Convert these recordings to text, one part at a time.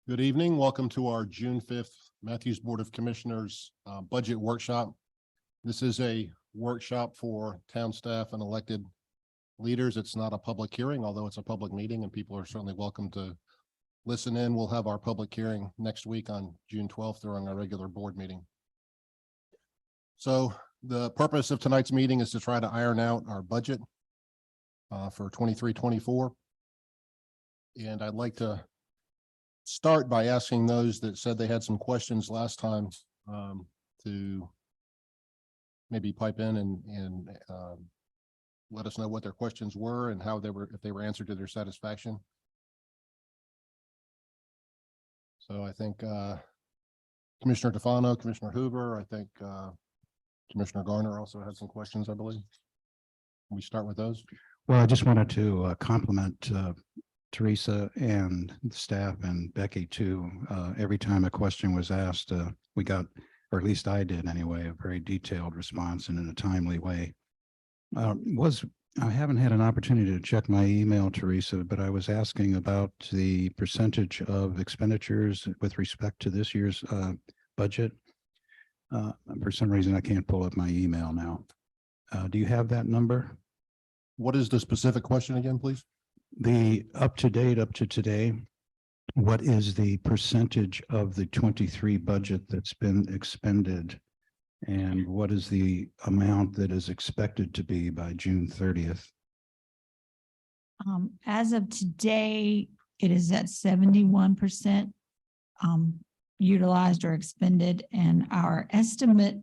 Good evening. Welcome to our June 5th Matthews Board of Commissioners budget workshop. This is a workshop for town staff and elected leaders. It's not a public hearing, although it's a public meeting and people are certainly welcome to listen in. We'll have our public hearing next week on June 12th during our regular board meeting. So the purpose of tonight's meeting is to try to iron out our budget for 23-24. And I'd like to start by asking those that said they had some questions last time to maybe pipe in and let us know what their questions were and how they were, if they were answered to their satisfaction. So I think Commissioner Tefano, Commissioner Hoover, I think Commissioner Garner also had some questions, I believe. Can we start with those? Well, I just wanted to compliment Teresa and the staff and Becky too. Every time a question was asked, we got, or at least I did anyway, a very detailed response and in a timely way. I haven't had an opportunity to check my email, Teresa, but I was asking about the percentage of expenditures with respect to this year's budget. For some reason, I can't pull up my email now. Do you have that number? What is the specific question again, please? The up to today, what is the percentage of the 23 budget that's been expended? And what is the amount that is expected to be by June 30th? As of today, it is at 71% utilized or expended. And our estimate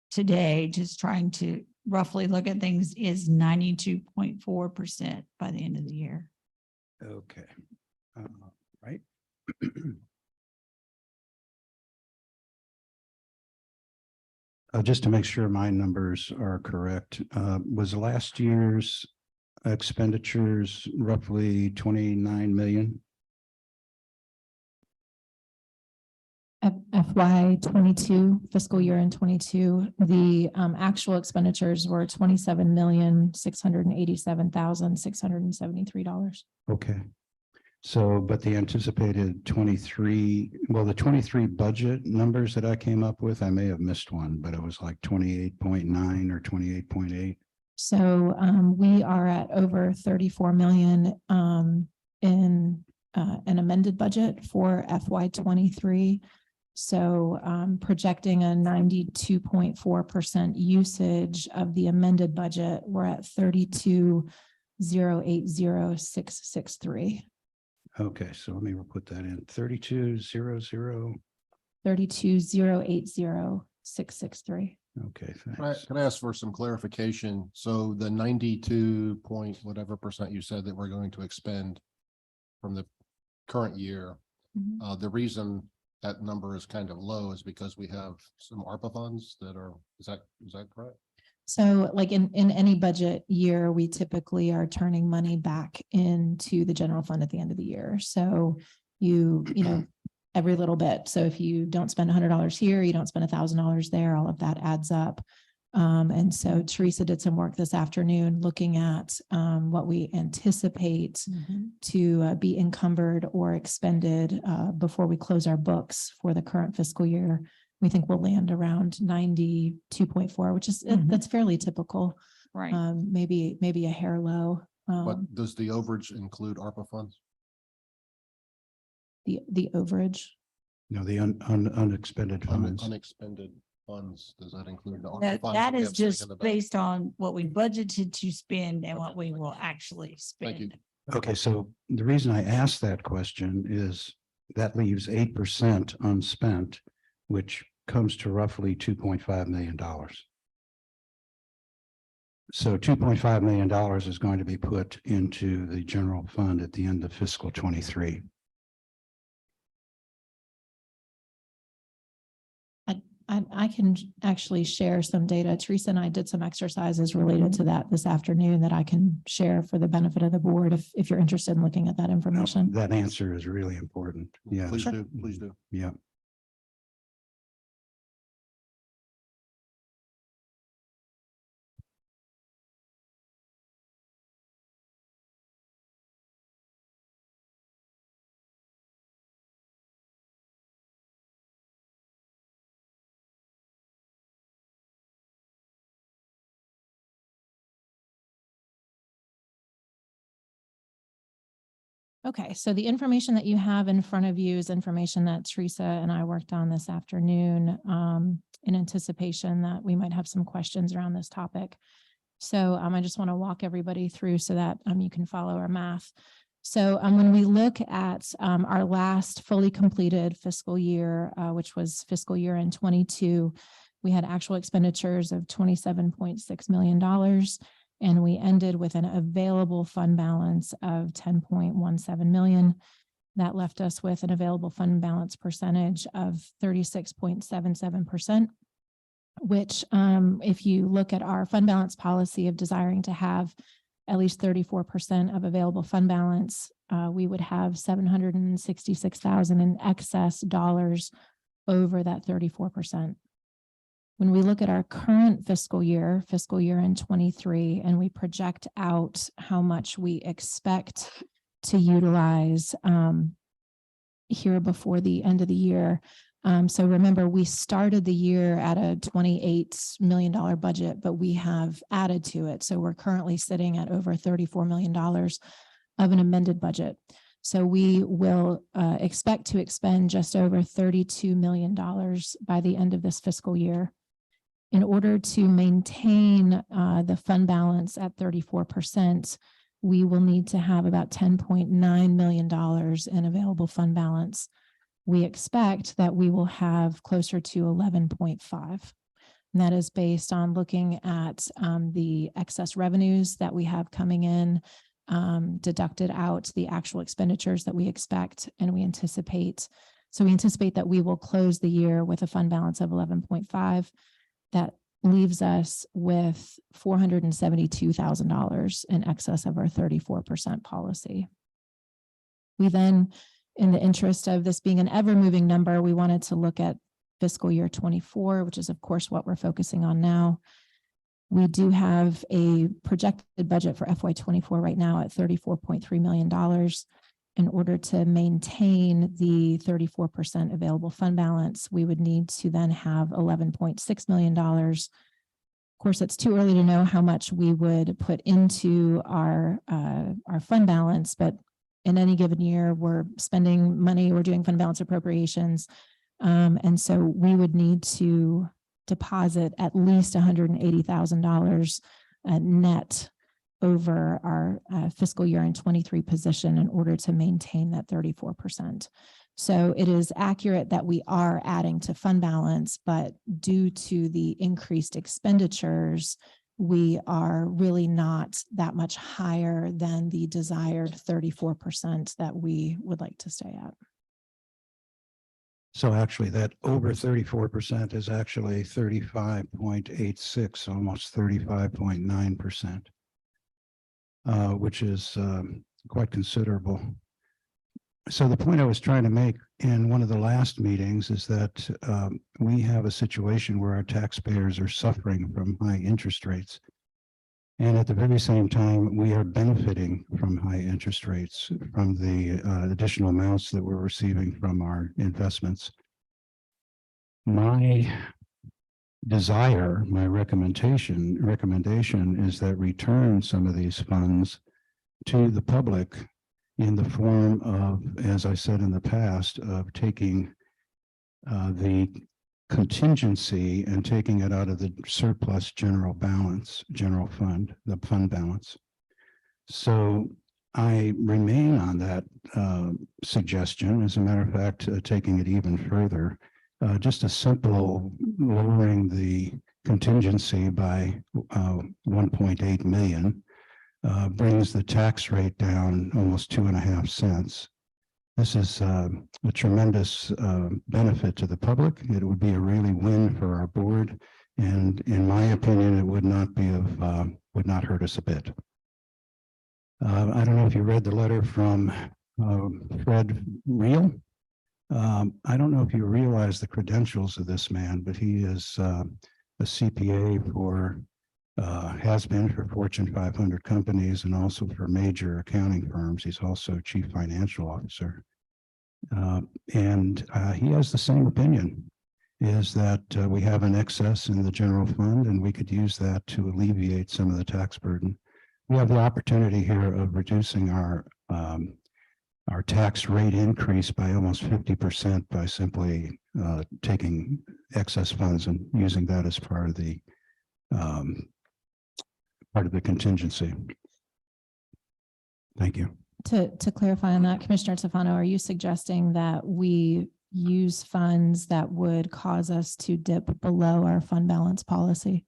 today, just trying to roughly look at things, is 92.4% by the end of the year. Okay. Right. Just to make sure my numbers are correct, was last year's expenditures roughly 29 million? FY 22 fiscal year in 22, the actual expenditures were $27,687,673. Okay. So, but the anticipated 23, well, the 23 budget numbers that I came up with, I may have missed one, but it was like 28.9 or 28.8. So we are at over 34 million in an amended budget for FY 23. So projecting a 92.4% usage of the amended budget, we're at 32,080,663. Okay, so let me put that in 32,000. 32,080,663. Okay, thanks. Can I ask for some clarification? So the 92 point whatever percent you said that we're going to expend from the current year, the reason that number is kind of low is because we have some ARPA funds that are, is that correct? So like in any budget year, we typically are turning money back into the general fund at the end of the year. So you know, every little bit. So if you don't spend $100 here, you don't spend $1,000 there, all of that adds up. And so Teresa did some work this afternoon looking at what we anticipate to be encumbered or expended before we close our books for the current fiscal year. We think we'll land around 92.4, which is that's fairly typical. Right. Maybe a hair low. But does the overage include ARPA funds? The overage. No, the unexpended funds. Unexpended funds, does that include the ARPA funds? That we is have sitting in just the bank? based on what we budgeted to spend and what we will actually Thank you. spend. Okay, so the reason I asked that question is that leaves 8% unspent, which comes to roughly $2.5 million. So $2.5 million is going to be put into the general fund at the end of fiscal 23. I can actually share some data. Teresa and I did some exercises related to that this afternoon that I can share for the benefit of the board if you're interested in looking at that information. That answer is really important. Yeah. Please do, please do. Yeah. Okay, so the information that you have in front of you is information that Teresa and I worked on this afternoon in anticipation that we might have some questions around this topic. So I just want to walk everybody through so that you can follow our math. So when we look at our last fully completed fiscal year, which was fiscal year in 22, we had actual expenditures of $27.6 million. And we ended with an available fund balance of 10.17 million. That left us with an available fund balance percentage of 36.77%, which if you look at our fund balance policy of desiring to have at least 34% of available fund balance, we would have 766,000 in excess dollars over that 34%. When we look at our current fiscal year in 23, and we project out how much we expect to utilize here before the end of the year. So remember, we started the year at a $28 million budget, but we have added to it. So we're currently sitting at over $34 million of an amended budget. So we will expect to expend just over $32 million by the end of this fiscal year. In order to maintain the fund balance at 34%, we will need to have about $10.9 million in available fund balance. We expect that we will have closer to 11.5. And that is based on looking at the excess revenues that we have coming in, deducted out the actual expenditures that we expect and we anticipate. So we anticipate that we will close the year with a fund balance of 11.5. That leaves us with $472,000 in excess of our 34% policy. We then, in the interest of this being an ever-moving number, we wanted to look at fiscal year 24, which is of course what we're focusing on now. We do have a projected budget for FY24 right now at $34.3 million. In order to maintain the 34% available fund balance, we would need to then have $11.6 million. Of course, it's too early to know how much we would put into our fund balance, but in any given year, we're spending money, we're doing fund balance appropriations. And so we would need to deposit at least $180,000 net over our fiscal year in 23 position in order to maintain that 34%. So it is accurate that we are adding to fund balance, but due to the increased expenditures, we are really not that much higher than the desired 34% that we would like to stay at. So actually that over 34% is actually 35.86, almost 35.9%. Which is quite considerable. So the point I was trying to make in one of the last meetings is that we have a situation where our taxpayers are suffering from high interest rates. And at the very same time, we are benefiting from high interest rates from the additional amounts that we're receiving from our investments. My desire, my recommendation is that return some of these funds to the public in the form of, as I said in the past, of taking the contingency and taking it out of the surplus general fund, the fund balance. So I remain on that suggestion. As a matter of fact, taking it even further, just a simple lowering the contingency by 1.8 million brings the tax rate down almost 2.5 cents. This is a tremendous benefit to the public. It would be a really win for our board, and in my opinion, it would not hurt us a bit. I don't know if you read the letter from Fred Reel. I don't know if you realize the credentials of this man, but he is a CPA for, has been for Fortune 500 companies and also for major accounting firms. He's also chief financial officer. And he has the same opinion, is that we have an excess in the general fund and we could use that to alleviate some of the tax burden. We have the opportunity here of reducing our our tax rate increased by almost 50% by simply taking excess funds and using that as part of the contingency. Thank you. To clarify on that, Commissioner Tefano, are you suggesting that we use funds that would cause us to dip below our fund balance policy?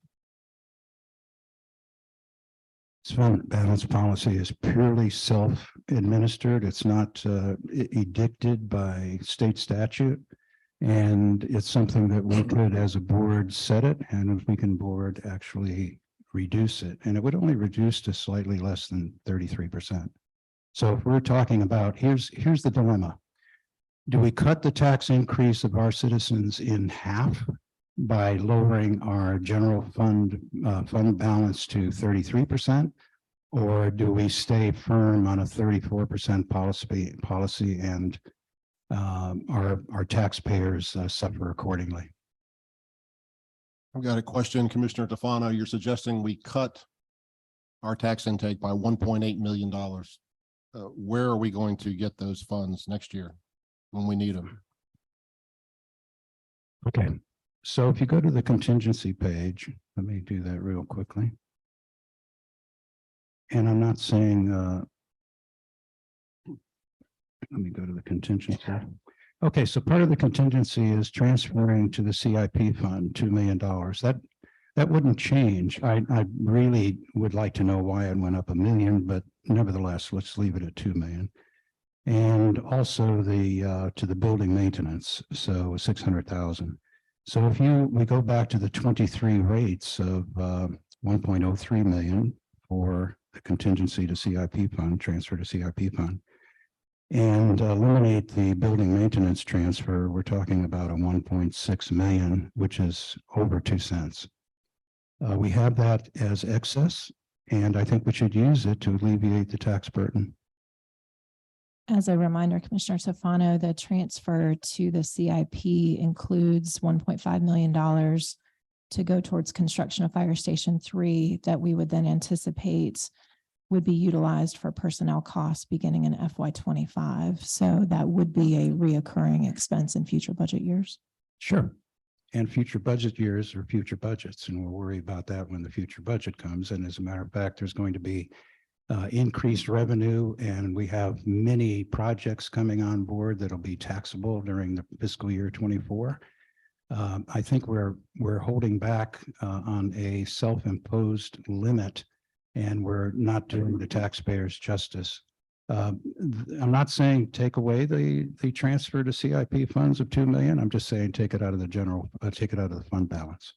Fund balance policy is purely self-administered. It's not edicted by state statute. And it's something that we could, as a board, set it, and if we can board actually reduce it. And it would only reduce to slightly less than 33%. So if we're talking about, here's the dilemma. Do we cut the tax increase of our citizens in half by lowering our general fund balance to 33%? Or do we stay firm on a 34% policy and our taxpayers suffer accordingly? I've got a question, Commissioner Tefano. You're suggesting we cut our tax intake by $1.8 million. Where are we going to get those funds next year when we need them? Okay, so if you go to the contingency page, let me do that real quickly. And I'm not saying, let me go to the contingency. Okay, so part of the contingency is transferring to the CIP fund $2 million. That wouldn't change. I really would like to know why it went up $1 million, but nevertheless, let's leave it at 2 million. And also to the building maintenance, so 600,000. So if we go back to the 23 rates of 1.03 million for the contingency to CIP fund, transfer to CIP fund, and eliminate the building maintenance transfer, we're talking about a 1.6 million, which is over 2 cents. We have that as excess, and I think we should use it to alleviate the tax burden. As a reminder, Commissioner Tefano, the transfer to the CIP includes $1.5 million to go towards construction of Fire Station 3 that we would then anticipate would be utilized for personnel costs beginning in FY25. So that would be a reoccurring expense in future budget years. Sure. And future budget years are future budgets, and we'll worry about that when the future budget comes. And as a matter of fact, there's going to be increased revenue, and we have many projects coming on board that'll be taxable during the fiscal year 24. I think we're holding back on a self-imposed limit, and we're not doing the taxpayers justice. I'm not saying take away the transfer to CIP funds of 2 million. I'm just saying take it out of the take it out of the fund balance,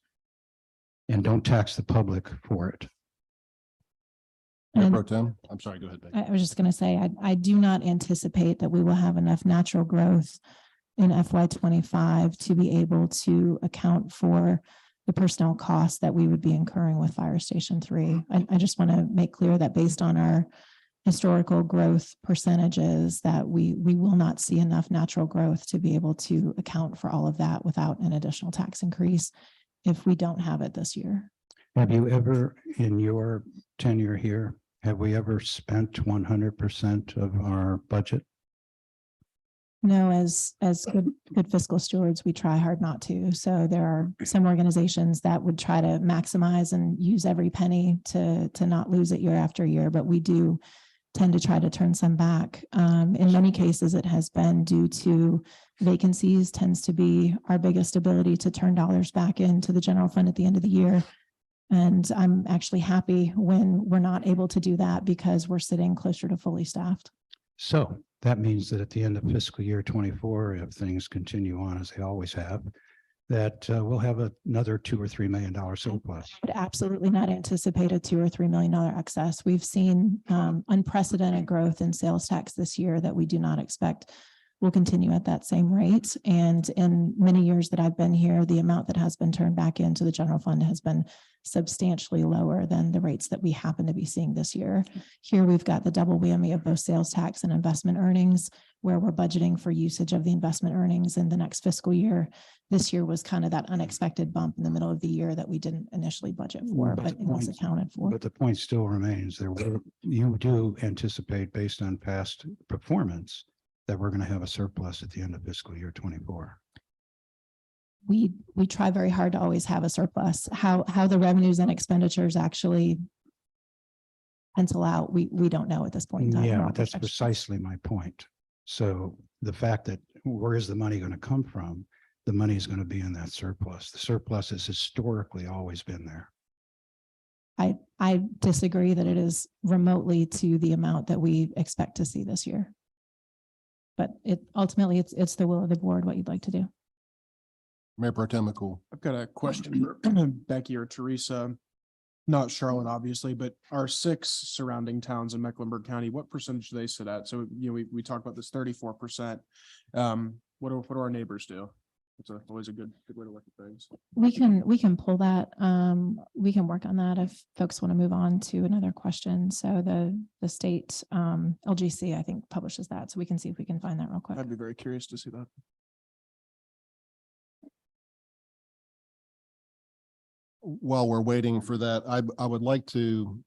and don't tax the public for it. Mayor Pro Tem, I'm sorry, go ahead, Becky. I was just going to say, I do not anticipate that we will have enough natural growth in FY25 to be able to account for the personnel costs that we would be incurring with Fire Station 3. I just want to make clear that based on our historical growth percentages, that we will not see enough natural growth to be able to account for all of that without an additional tax increase if we don't have it this year. Have you ever, in your tenure here, have we ever spent 100% of our budget? No, as good fiscal stewards, we try hard not to. So there are some organizations that would try to maximize and use every penny to not lose it year after year, but we do tend to try to turn some back. In many cases, it has been due to vacancies tends to be our biggest ability to turn dollars back into the general fund at the end of the year. And I'm actually happy when we're not able to do that because we're sitting closer to fully staffed. So that means that at the end of fiscal year 24, if things continue on as they always have, that we'll have another $2 or $3 million surplus. I would absolutely not anticipate a $2 or $3 million excess. We've seen unprecedented growth in sales tax this year that we do not expect will continue at that same rate. And in many years that I've been here, the amount that has been turned back into the general fund has been substantially lower than the rates that we happen to be seeing this year. Here we've got the double whammy of both sales tax and investment earnings, where we're budgeting for usage of the investment earnings in the next fiscal year. This year was kind of that unexpected bump in the middle of the year that we didn't initially budget for, but it was accounted for. But the point still remains, you do anticipate, based on past performance, that we're going to have a surplus at the end of fiscal year 24? We try very hard to always have a surplus. How the revenues and expenditures actually pencil out, we don't know at this point in time. We're Yeah, all that's projections. precisely my point. So the fact that where is the money going to come from? The money is going to be in that surplus. The surplus has historically always been there. I disagree that it is remotely to the amount that we expect to see this year. But ultimately it's the will of the board, what you'd like to do. Mayor Pro Tem McCool. I've got a question for Becky or Teresa, not Charlotte, obviously, but our 6 surrounding towns in Mecklenburg County, what percentage do they sit at? So, you know, we talk about this 34%. What do our neighbors do? It's always a good way to look at things. We can pull that. We can work on that if folks want to move on to another question. So the state LGC, I think, publishes that. So we can see if we can find that real quick. I'd be very curious to see that. While we're waiting for that, I would like to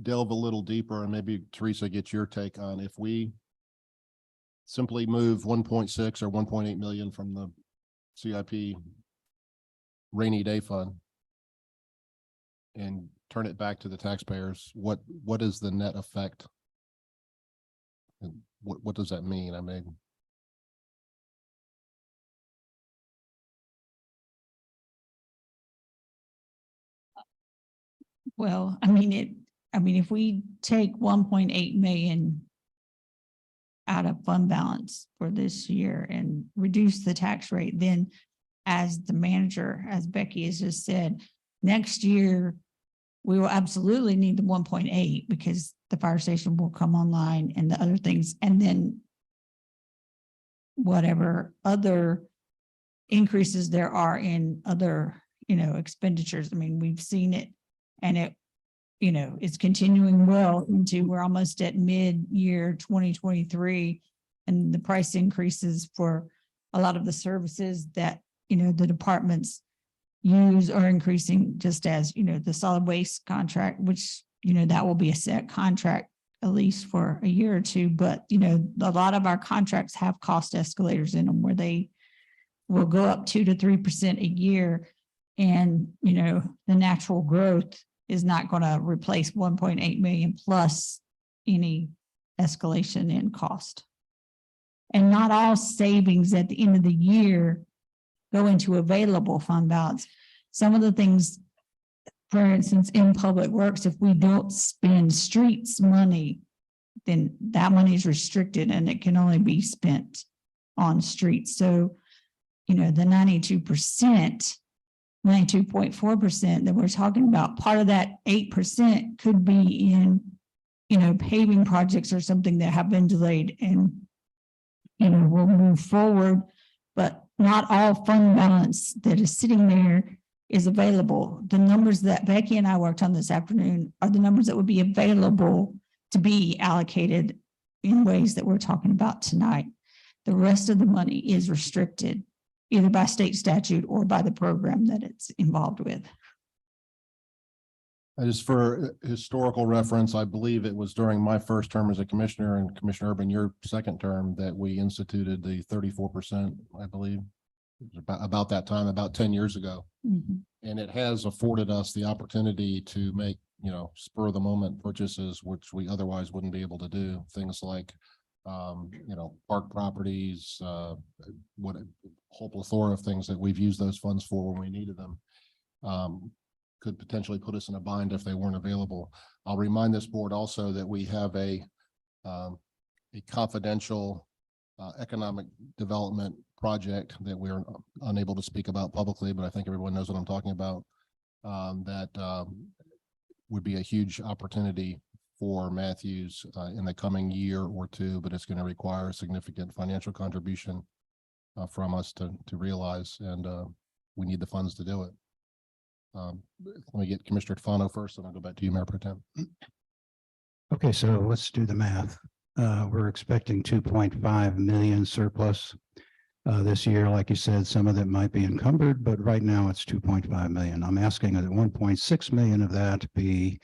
delve a little deeper and maybe Teresa, get your take on if we simply move 1.6 or 1.8 million from the CIP rainy day fund and turn it back to the taxpayers, what is the net effect? And what does that mean? I mean, Well, I mean, if we take 1.8 million out of fund balance for this year and reduce the tax rate, then as the manager, as Becky has just said, next year, we will absolutely need the 1.8 because the fire station will come online and the other things. And then whatever other increases there are in other, expenditures. I mean, we've seen it and it's continuing well into, we're almost at mid-year 2023. And the price increases for a lot of the services that, the departments use are increasing, just as, the solid waste contract, which, that will be a set contract at least for a year or two. But, a lot of our contracts have cost escalators in them where they will go up 2 to 3% a year. And, the natural growth is not going to replace 1.8 million plus any escalation in cost. And not all savings at the end of the year go into available fund balance. Some of the things, for instance, in public works, if we don't spend streets money, then that money is restricted and it can only be spent on streets. So, the 92.4% that we're talking about, part of that 8% could be in, paving projects or something that have been delayed and, we'll move forward, but not all fund balance that is sitting there is available. The numbers that Becky and I worked on this afternoon are the numbers that would be available to be allocated in ways that we're talking about tonight. The rest of the money is restricted either by state statute or by the program that it's involved with. just for historical reference, I believe it was during my first term as a commissioner and Commissioner Urban, your second term, that we instituted the 34%, I believe. It was about that time, about 10 years ago. Mhm. And it has afforded us the opportunity to make, spur of the moment purchases, which we otherwise wouldn't be able to do. Things like, park properties, what a whole plethora of things that we've used those funds for when we needed them. Could potentially put us in a bind if they weren't available. I'll remind this board also that we have a confidential economic development project that we're unable to speak about publicly, but I think everyone knows what I'm talking about. That would be a huge opportunity for Matthews in the coming year or two, but it's going to require a significant financial contribution from us to realize, and we need the funds to do it. Let me get Commissioner Tufano first, and I'll go back to you, Mayor Pro Tem. Okay, so let's do the math. We're expecting 2.5 million surplus this year. Like you said, some of that might be encumbered, but right now it's 2.5 million. I'm asking that 1.6 million of that be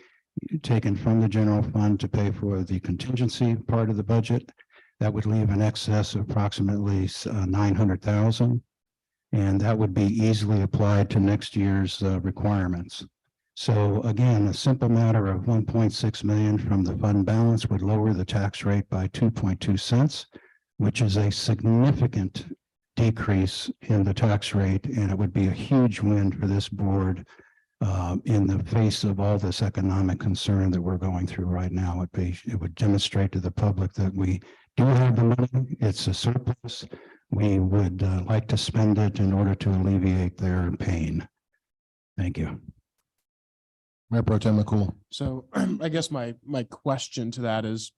taken from the general fund to pay for the contingency part of the budget. That would leave an excess of approximately 900,000. And that would be easily applied to next year's requirements. So again, a simple matter of 1.6 million from the fund balance would lower the tax rate by 2.2 cents, which is a significant decrease in the tax rate. And it would be a huge win for this board in the face of all this economic concern that we're going through right now. It would demonstrate to the public that we do have the money. It's a surplus. We would like to spend it in order to alleviate their pain. Thank you. Mayor Pro Tem McCool. So I guess my question to that is,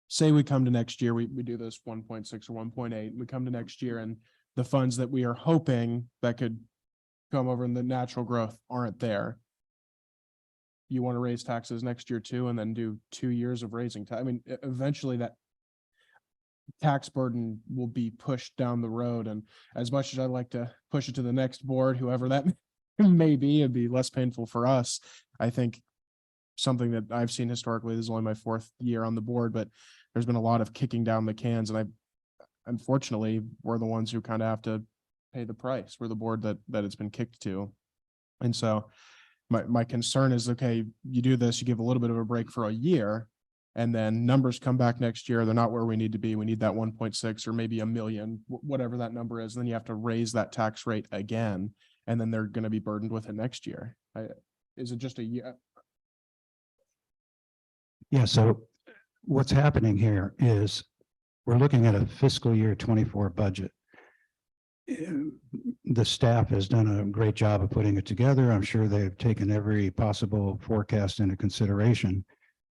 say we come to next year, we do this 1.6 or 1.8, we come to next year and the funds that we are hoping that could come over in the natural growth aren't there. You want to raise taxes next year too, and then do 2 years of raising tax. I mean, eventually that tax burden will be pushed down the road. And as much as I'd like to push it to the next board, whoever that may be, it'd be less painful for us. I think something that I've seen historically, this is only my 4th year on the board, but there's been a lot of kicking down the cans, and unfortunately, we're the ones who kind of have to pay the price. We're the board that it's been kicked to. And so my concern is, okay, you do this, you give a little bit of a break for a year, and then numbers come back next year. They're not where we need to be. We need that 1.6 or maybe a million, whatever that number is. Then you have to raise that tax rate again, and then they're going to be burdened with it next year. Is it just a year? Yeah, so what's happening here is we're looking at a fiscal year 24 budget. The staff has done a great job of putting it together. I'm sure they've taken every possible forecast into consideration.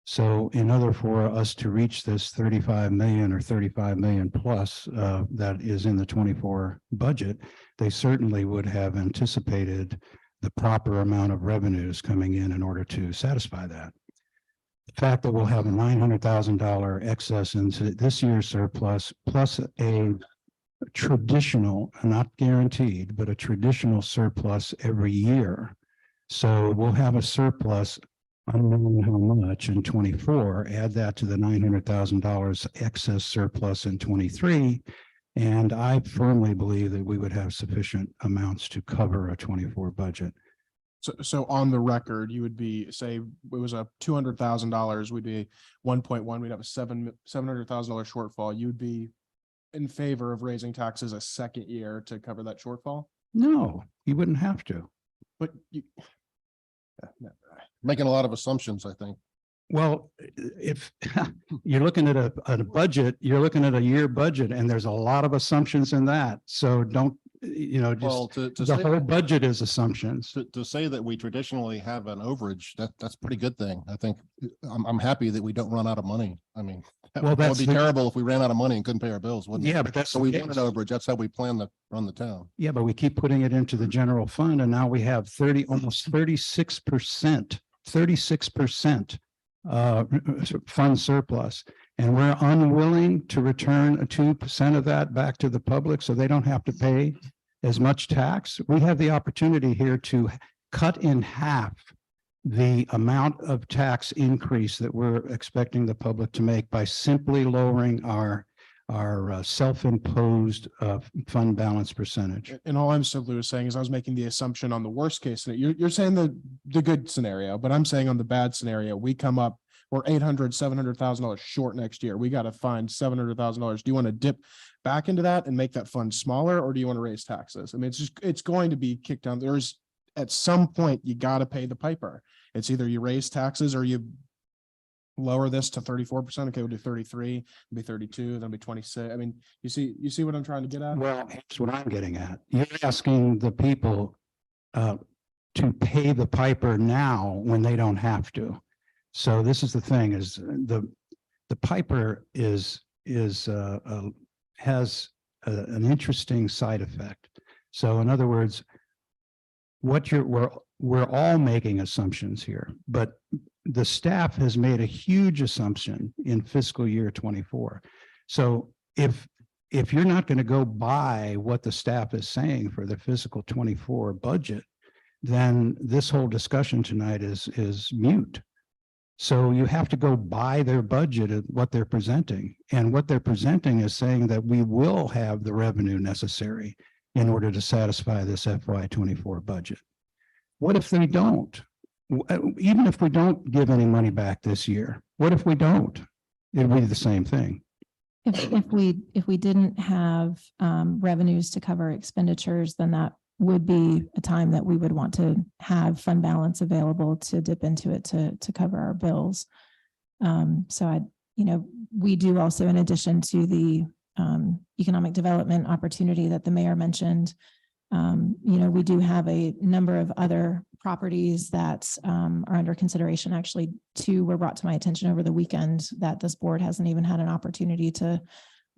So in order for us to reach this 35 million or 35 million plus that is in the 24 budget, they certainly would have anticipated the proper amount of revenues coming in order to satisfy that. The fact that we'll have a $900,000 excess into this year's surplus plus a traditional, not guaranteed, but a traditional surplus every year. So we'll have a surplus, unknown how much in 24, add that to the $900,000 excess surplus in 23. And I firmly believe that we would have sufficient amounts to cover a 24 budget. So on the record, you would be, say it was a $200,000, we'd be 1.1, we'd have a $700,000 shortfall. You'd be in favor of raising taxes a second year to cover that shortfall? No, you wouldn't have to. But you, Making a lot of assumptions, I think. Well, if you're looking at a budget, you're looking at a year budget, and there's a lot of assumptions in that. So don't, Well, just to the say, whole budget is assumptions. to say that we traditionally have an overage, that's a pretty good thing. I think I'm happy that we don't run out of money. I mean, Well, that would that's be the- terrible if we ran out of money and couldn't pay our bills, wouldn't it? Yeah, but that's So the we case. want an overage. That's how we plan to run the town. Yeah, but we keep putting it into the general fund, and now we have almost 36% fund surplus. And we're unwilling to return 2% of that back to the public so they don't have to pay as much tax. We have the opportunity here to cut in half the amount of tax increase that we're expecting the public to make by simply lowering our self-imposed fund balance percentage. and all I'm simply was saying is I was making the assumption on the worst case scenario. You're saying the good scenario, but I'm saying on the bad scenario, we come up, we're $700,000 short next year. We got to find $700,000. Do you want to dip back into that and make that fund smaller, or do you want to raise taxes? I mean, it's going to be kicked down. There's at some point you got to pay the piper. It's either you raise taxes or you lower this to 34%. Okay, we'll do 33, it'll be 32, then be 26. I mean, you see what I'm trying to get at? Well, here's what I'm getting at. You're asking the people to pay the piper now when they don't have to. So this is the thing: is the piper has an interesting side effect. So in other words, we're all making assumptions here, but the staff has made a huge assumption in fiscal year 24. So if you're not going to go by what the staff is saying for the fiscal 24 budget, then this whole discussion tonight is mute. So you have to go by their budget at what they're presenting. And what they're presenting is saying that we will have the revenue necessary in order to satisfy this FY24 budget. What if they don't? Even if we don't give any money back this year, what if we don't? It would be the same thing. If we didn't have revenues to cover expenditures, then that would be a time that we would want to have fund balance available to dip into it to cover our bills. So we do also, in addition to the economic development opportunity that the mayor mentioned, we do have a number of other properties that are under consideration. Actually, 2 were brought to my attention over the weekend that this board hasn't even had an opportunity to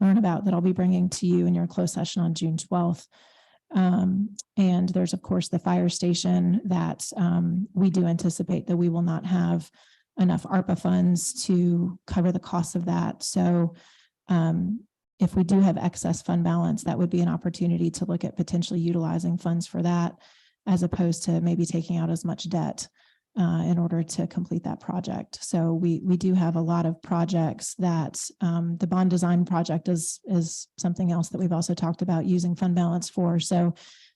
learn about, that I'll be bringing to you in your closed session on June 12th. And there's, of course, the fire station that we do anticipate that we will not have enough ARPA funds to cover the costs of that. So if we do have excess fund balance, that would be an opportunity to look at potentially utilizing funds for that, as opposed to maybe taking out as much debt in order to complete that project. So we do have a lot of projects that the bond design project is something else that we've also talked about using fund balance for. So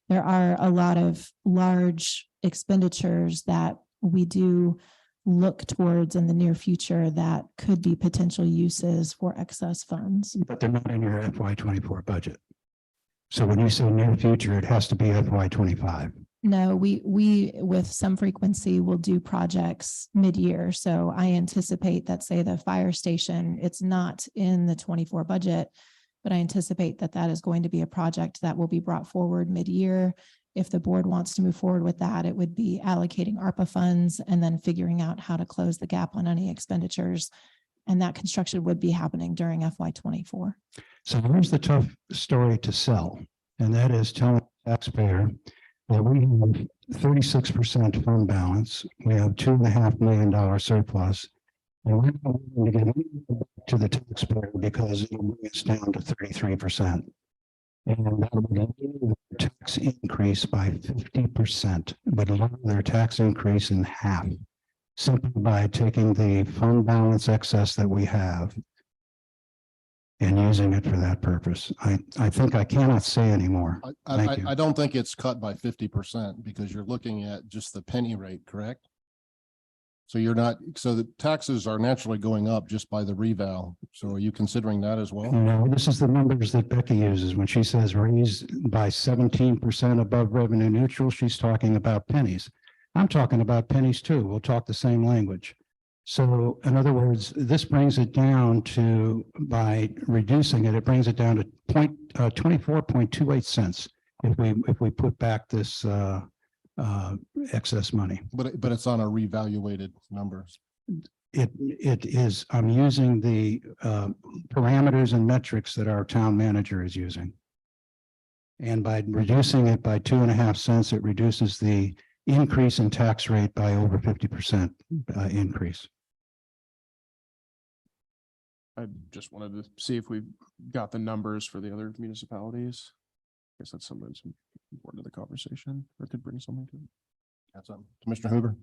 there are a lot of large expenditures that we do look towards in the near future that could be potential uses for excess funds. But they're not in your FY24 budget. So when you say near future, it has to be FY25. No, we with some frequency will do projects mid-year. So I anticipate that, say, the fire station, it's not in the 24 budget, but I anticipate that that is going to be a project that will be brought forward mid-year. If the board wants to move forward with that, it would be allocating ARPA funds and then figuring out how to close the gap on any expenditures. And that construction would be happening during FY24. So here's the tough story to sell, and that is telling the taxpayer that we have 36% fund balance. We have $2.5 million surplus, and we're not going to get anything back to the taxpayer because it will bring us down to 33%. And that would lower their tax increase by 50%, but lower their tax increase in half, simply by taking the fund balance excess that we have and using it for that purpose. I think I cannot say anymore. Thank you. I don't think it's cut by 50% because you're looking at just the penny rate, correct? So you're not, so the taxes are naturally going up just by the reval. So are you considering that as well? No, this is the numbers that Becky uses when she says raise by 17% above revenue neutral. She's talking about pennies. I'm talking about pennies too. We'll talk the same language. So in other words, this brings it down to, by reducing it, it brings it down to 24.28 cents if we put back this excess money. But it's on a revaluated numbers. It is, I'm using the parameters and metrics that our town manager is using. And by reducing it by 2.5 cents, it reduces the increase in tax rate by over 50% increase. I just wanted to see if we got the numbers for the other municipalities. I guess that's something that's important to the conversation, or could bring something to it. That's Commissioner Hoover.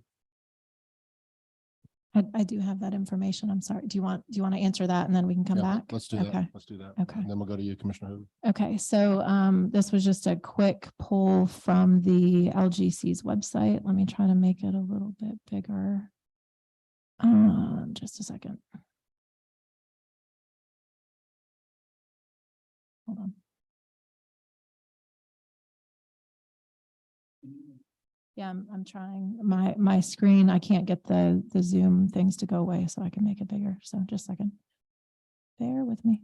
I do have that information. I'm sorry. Do you want to answer that and then we can come Yeah, back? Let's do Okay. that. Let's do that. Okay. And then we'll go to you, Commissioner Hoover. Okay, so this was just a quick poll from the LGC's website. Let me try to make it a little bit bigger. Just a second. Hold on. Yeah, I'm trying my screen. I can't get the Zoom things to go away so I can make it bigger. So just a second. Bear with me.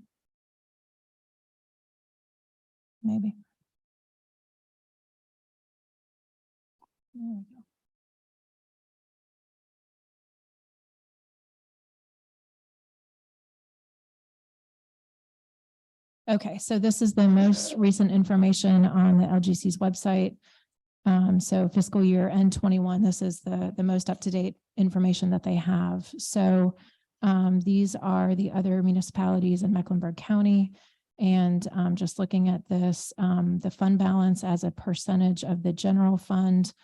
Maybe. There we go. Okay, so this is the most recent information on the LGC's website. So fiscal year end 21, this is the most up-to-date information that they have. So these are the other municipalities in Mecklenburg County. And just looking at this, the fund balance as a percentage of the general fund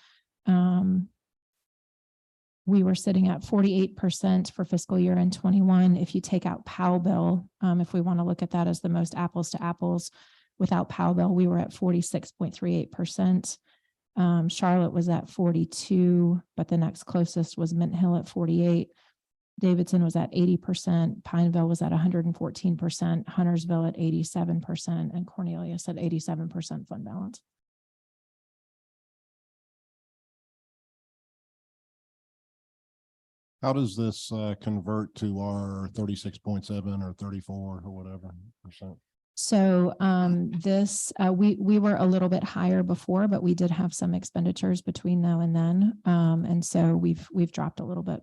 we were sitting at 48% for fiscal year end 21. If you take out POW bill, if we want to look at that as the most apples to apples, without POW bill, we were at 46.38%. Charlotte was at 42, but the next closest was Mint Hill at 48. Davidson was at 80%. Pineville was at 114%. Huntersville at 87%, and Cornelius at 87% fund balance. How does this convert to our 36.7 or 34 or whatever percent? So this we were a little bit higher before, but we did have some expenditures between now and then, and so we've dropped a little bit.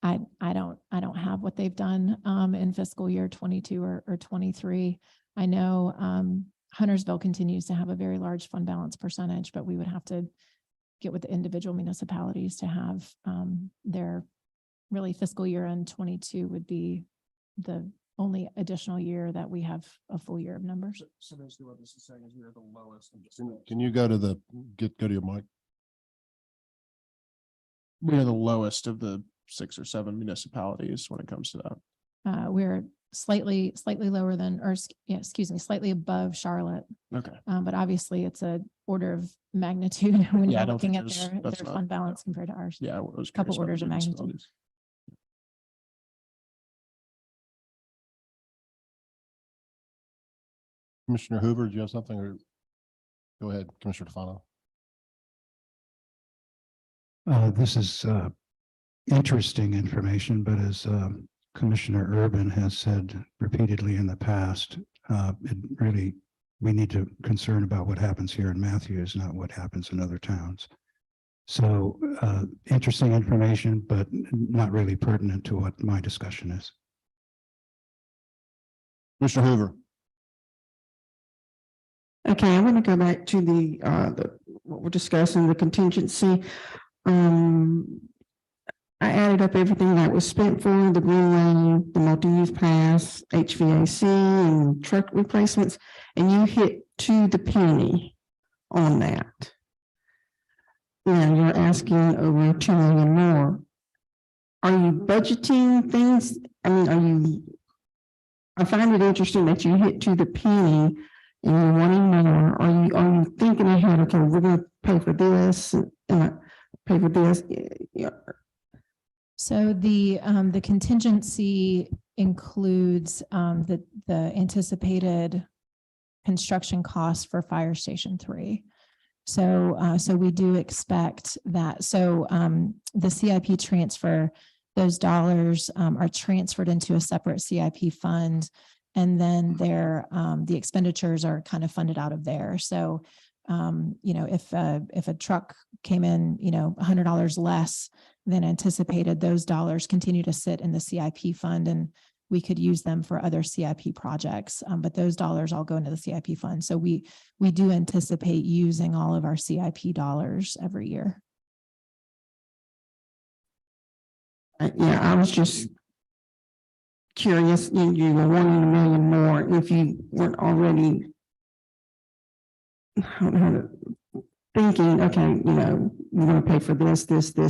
I don't have what they've done in fiscal year 22 or 23. I know Huntersville continues to have a very large fund balance percentage, but we would have to get with the individual municipalities to have their really fiscal year end 22 would be the only additional year that we have a full year of numbers. So basically what this is saying is we are the lowest. Can you go to the, go to your mic? We are the lowest of the 6 or 7 municipalities when it comes to that. We're slightly lower than, or yeah, excuse me, slightly above Charlotte. Okay. But obviously it's a order of magnitude when Yeah, I you're don't looking think at there's- their that's not- fund balance compared to ours. Yeah. I was Couple curious about orders the of magnitude. municipalities. Commissioner Hoover, do you have something, or go ahead, Commissioner Tefano? This is interesting information, but as Commissioner Urban has said repeatedly in the past, it really, we need to concern about what happens here in Matthews, not what happens in other towns. So interesting information, but not really pertinent to what my discussion is. Commissioner Hoover. Okay, I want to go back to the what we're discussing, the contingency. I added up everything that was spent for the green lane, the multi-use pass, HVAC and truck replacements, and you hit to the penny on that. And you're asking over 2 million more. Are you budgeting things? I mean, I find it interesting that you hit to the penny and you're wanting more. Are you thinking ahead? Okay, we're going to pay for this, pay for this. Yeah. So the contingency includes the anticipated construction costs for Fire Station 3. So we do expect that. So the CIP transfer, those dollars are transferred into a separate CIP fund, and then the expenditures are kind of funded out of there. So if a truck came in, $100 less than anticipated, those dollars continue to sit in the CIP fund, and we could use them for other CIP projects. But those dollars all go into the CIP fund. So we do anticipate using all of our CIP dollars every year. Yeah, I was just curious. You were wanting $1 million more if you weren't already thinking, okay, you're going to pay for this,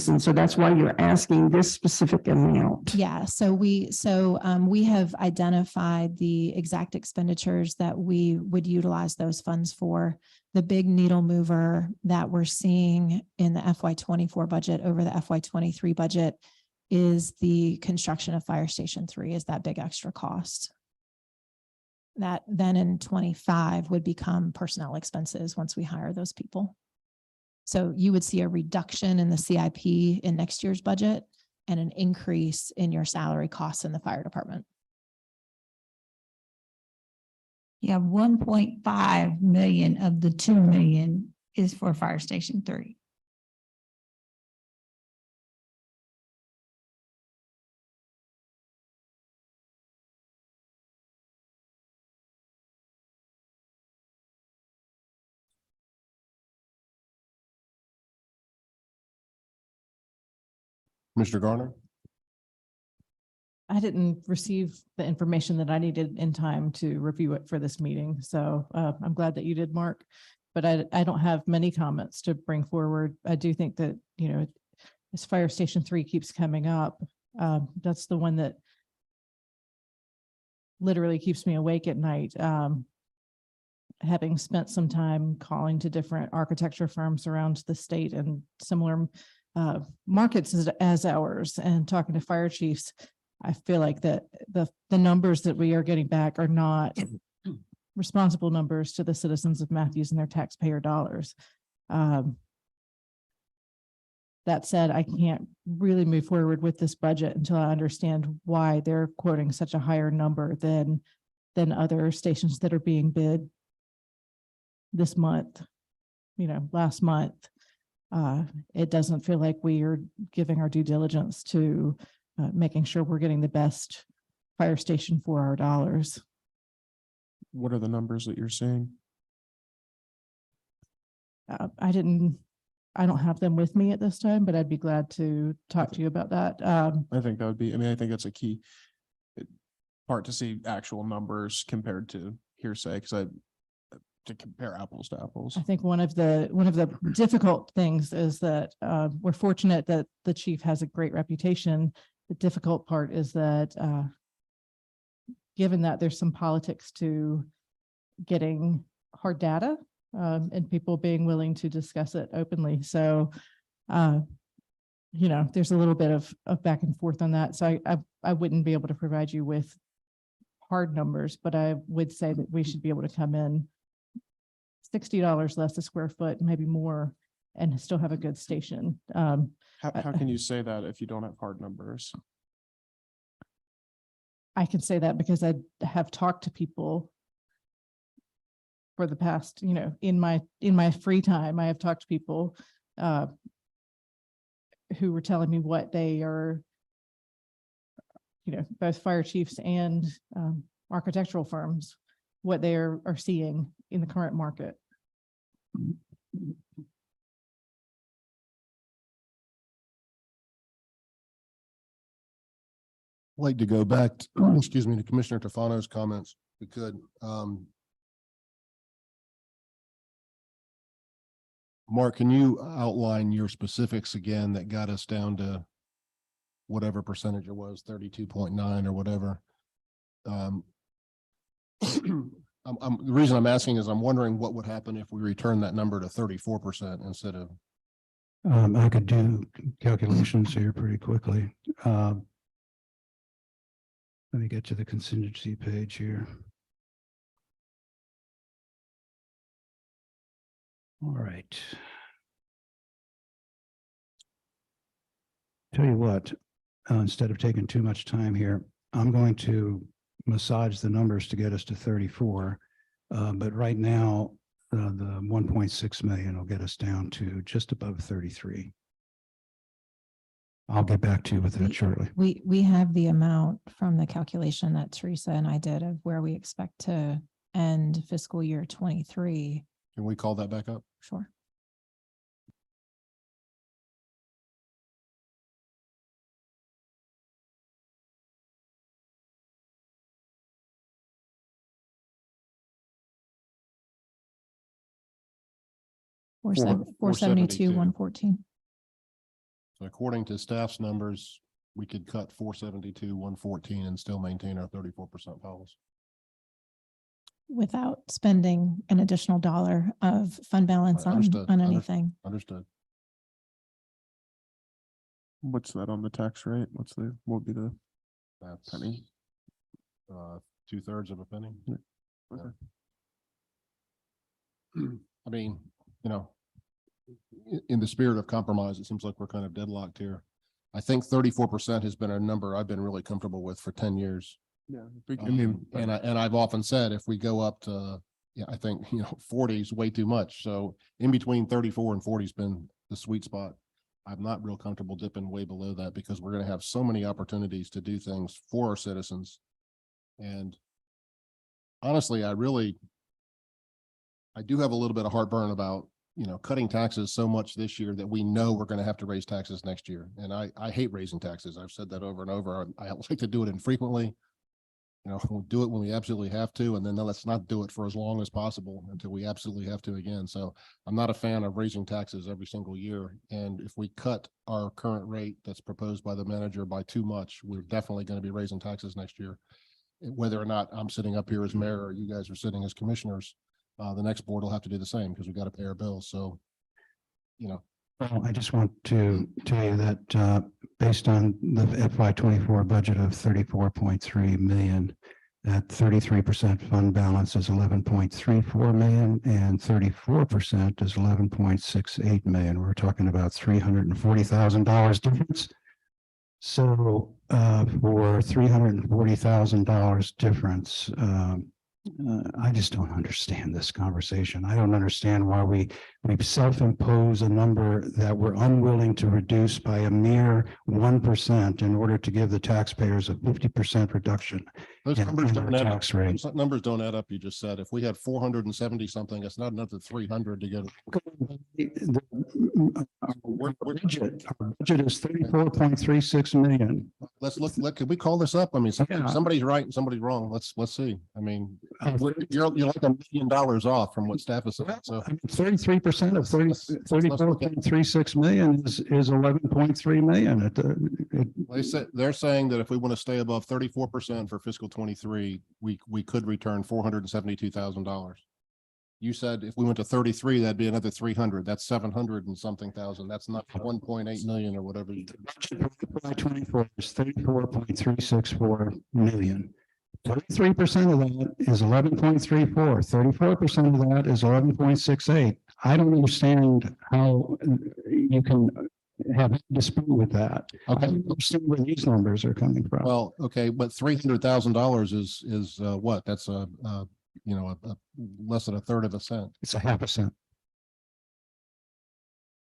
and so that's why you're asking this specific amount. Yeah, so we have identified the exact expenditures that we would utilize those funds for. The big needle mover that we're seeing in the FY24 budget over the FY23 budget is the construction of Fire Station 3, is that big extra cost. That then in 25 would become personnel expenses once we hire those people. So you would see a reduction in the CIP in next year's budget and an increase in your salary costs in the fire department. Yeah, 1.5 million of the 2 million is for Fire Station 3. Mr. Garner. I didn't receive the information that I needed in time to review it for this meeting. So I'm glad that you did, Mark. but I don't have many comments to bring forward. I do think that, you know, as Fire Station 3 keeps coming up, that's the one that literally keeps me awake at night. Having spent some time calling to different architecture firms around the state and similar markets as ours and talking to fire chiefs, I feel like that the numbers that we are getting back are not responsible numbers to the citizens of Matthews and their taxpayer dollars. That said, I can't really move forward with this budget until I understand why they're quoting such a higher number than other stations that are being bid this month, you know, last month. It doesn't feel like we are giving our due diligence to making sure we're getting the best fire station for our dollars. What are the numbers that you're seeing? I don't have them with me at this time, but I'd be glad to talk to you about that. I think that would be, I mean, I think that's a key part to see actual numbers compared to hearsay, because to compare apples to apples. I think one of the difficult things is that we're fortunate that the chief has a great reputation. The difficult part is that given that there's some politics to getting hard data and people being willing to discuss it openly. So, you know, there's a little bit of back and forth on that. So I wouldn't be able to provide you with hard numbers, but I would say that we should be able to come in $60 less a square foot, maybe more, and still have a good station. How can you say that if you don't have hard numbers? I can say that because I have talked to people for the past, you know, in my free time. I have talked to people who were telling me what they are, you know, both fire chiefs and architectural firms, what they are seeing in the current market. I'd like to go back, excuse me, to Commissioner Tofano's comments, if we could. Mark, can you outline your specifics again that got us down to whatever percentage it was, 32.9 or whatever? The reason I'm asking is I'm wondering what would happen if we return that number to 34% instead of. I could do calculations here pretty quickly. Let me get to the contingency page here. All right. Tell you what, instead of taking too much time here, I'm going to massage the numbers to get us to 34. But right now, the 1.6 million will get us down to just above 33. I'll get back to you with that shortly. We have the amount from the calculation that Teresa and I did of where we expect to end fiscal year 23. Can we call that back up? Sure. Four 472, 114. So according to staff's numbers, we could cut 472, 114 and still maintain our 34% policy. Without spending an additional dollar of fund balance Understood, on anything. Understood. What's that on the tax rate? What would be the That's penny? 2/3 of a penny. Okay. I mean, you know, in the spirit of compromise, it seems like we're kind of deadlocked here. I think 34% has been a number I've been really comfortable with for 10 years. Yeah. I mean, And I've often said, if we go up to, yeah, I think, 40 is way too much. So in between 34 and 40 has been the sweet spot. I'm not real comfortable dipping way below that because we're going to have so many opportunities to do things for our citizens. And honestly, I do have a little bit of heartburn about, cutting taxes so much this year that we know we're going to have to raise taxes next year. And I hate raising taxes. I've said that over and over. I like to do it infrequently. You know, we'll do it when we absolutely have to, and then let's not do it for as long as possible until we absolutely have to again. So I'm not a fan of raising taxes every single year. And if we cut our current rate that's proposed by the manager by too much, we're definitely going to be raising taxes next year. Whether or not I'm sitting up here as mayor or you guys are sitting as commissioners, the next board will have to do the same because we got to pay our bills. So, you know, Well, I just want to tell you that based on the FY24 budget of 34.3 million, that 33% fund balance is 11.34 million and 34% is 11.68 million. We're talking about $340,000 difference. So for $340,000 difference, I just don't understand this conversation. I don't understand why we self-impose a number that we're unwilling to reduce by a mere 1% in order to give the taxpayers a 50% reduction those in numbers their don't add up. tax rate. Those numbers don't add up. You just said if we had 470 something, it's not enough to 300 to get it. Our budget is 34.36 million. Let's look, could we call this up? I mean, Yeah. somebody's right and somebody's wrong. Let's see. I mean, Uh, you're like $1 million off from what staff is saying. So 33% of 34.36 million is 11.3 million. they're saying that if we want to stay above 34% for fiscal 23, we could return $472,000. You said if we went to 33, that'd be another 300. That's 700 and something thousand. That's not 1.8 million or whatever. The budget for FY24 is 34.364 million. 33% of that is 11.34. 34% of that is 11.68. I don't understand how you can have a dispute with that. I Okay. don't understand where these numbers are coming from. Well, okay, but $300,000 is what? That's a less than a third of a cent. It's a half a cent.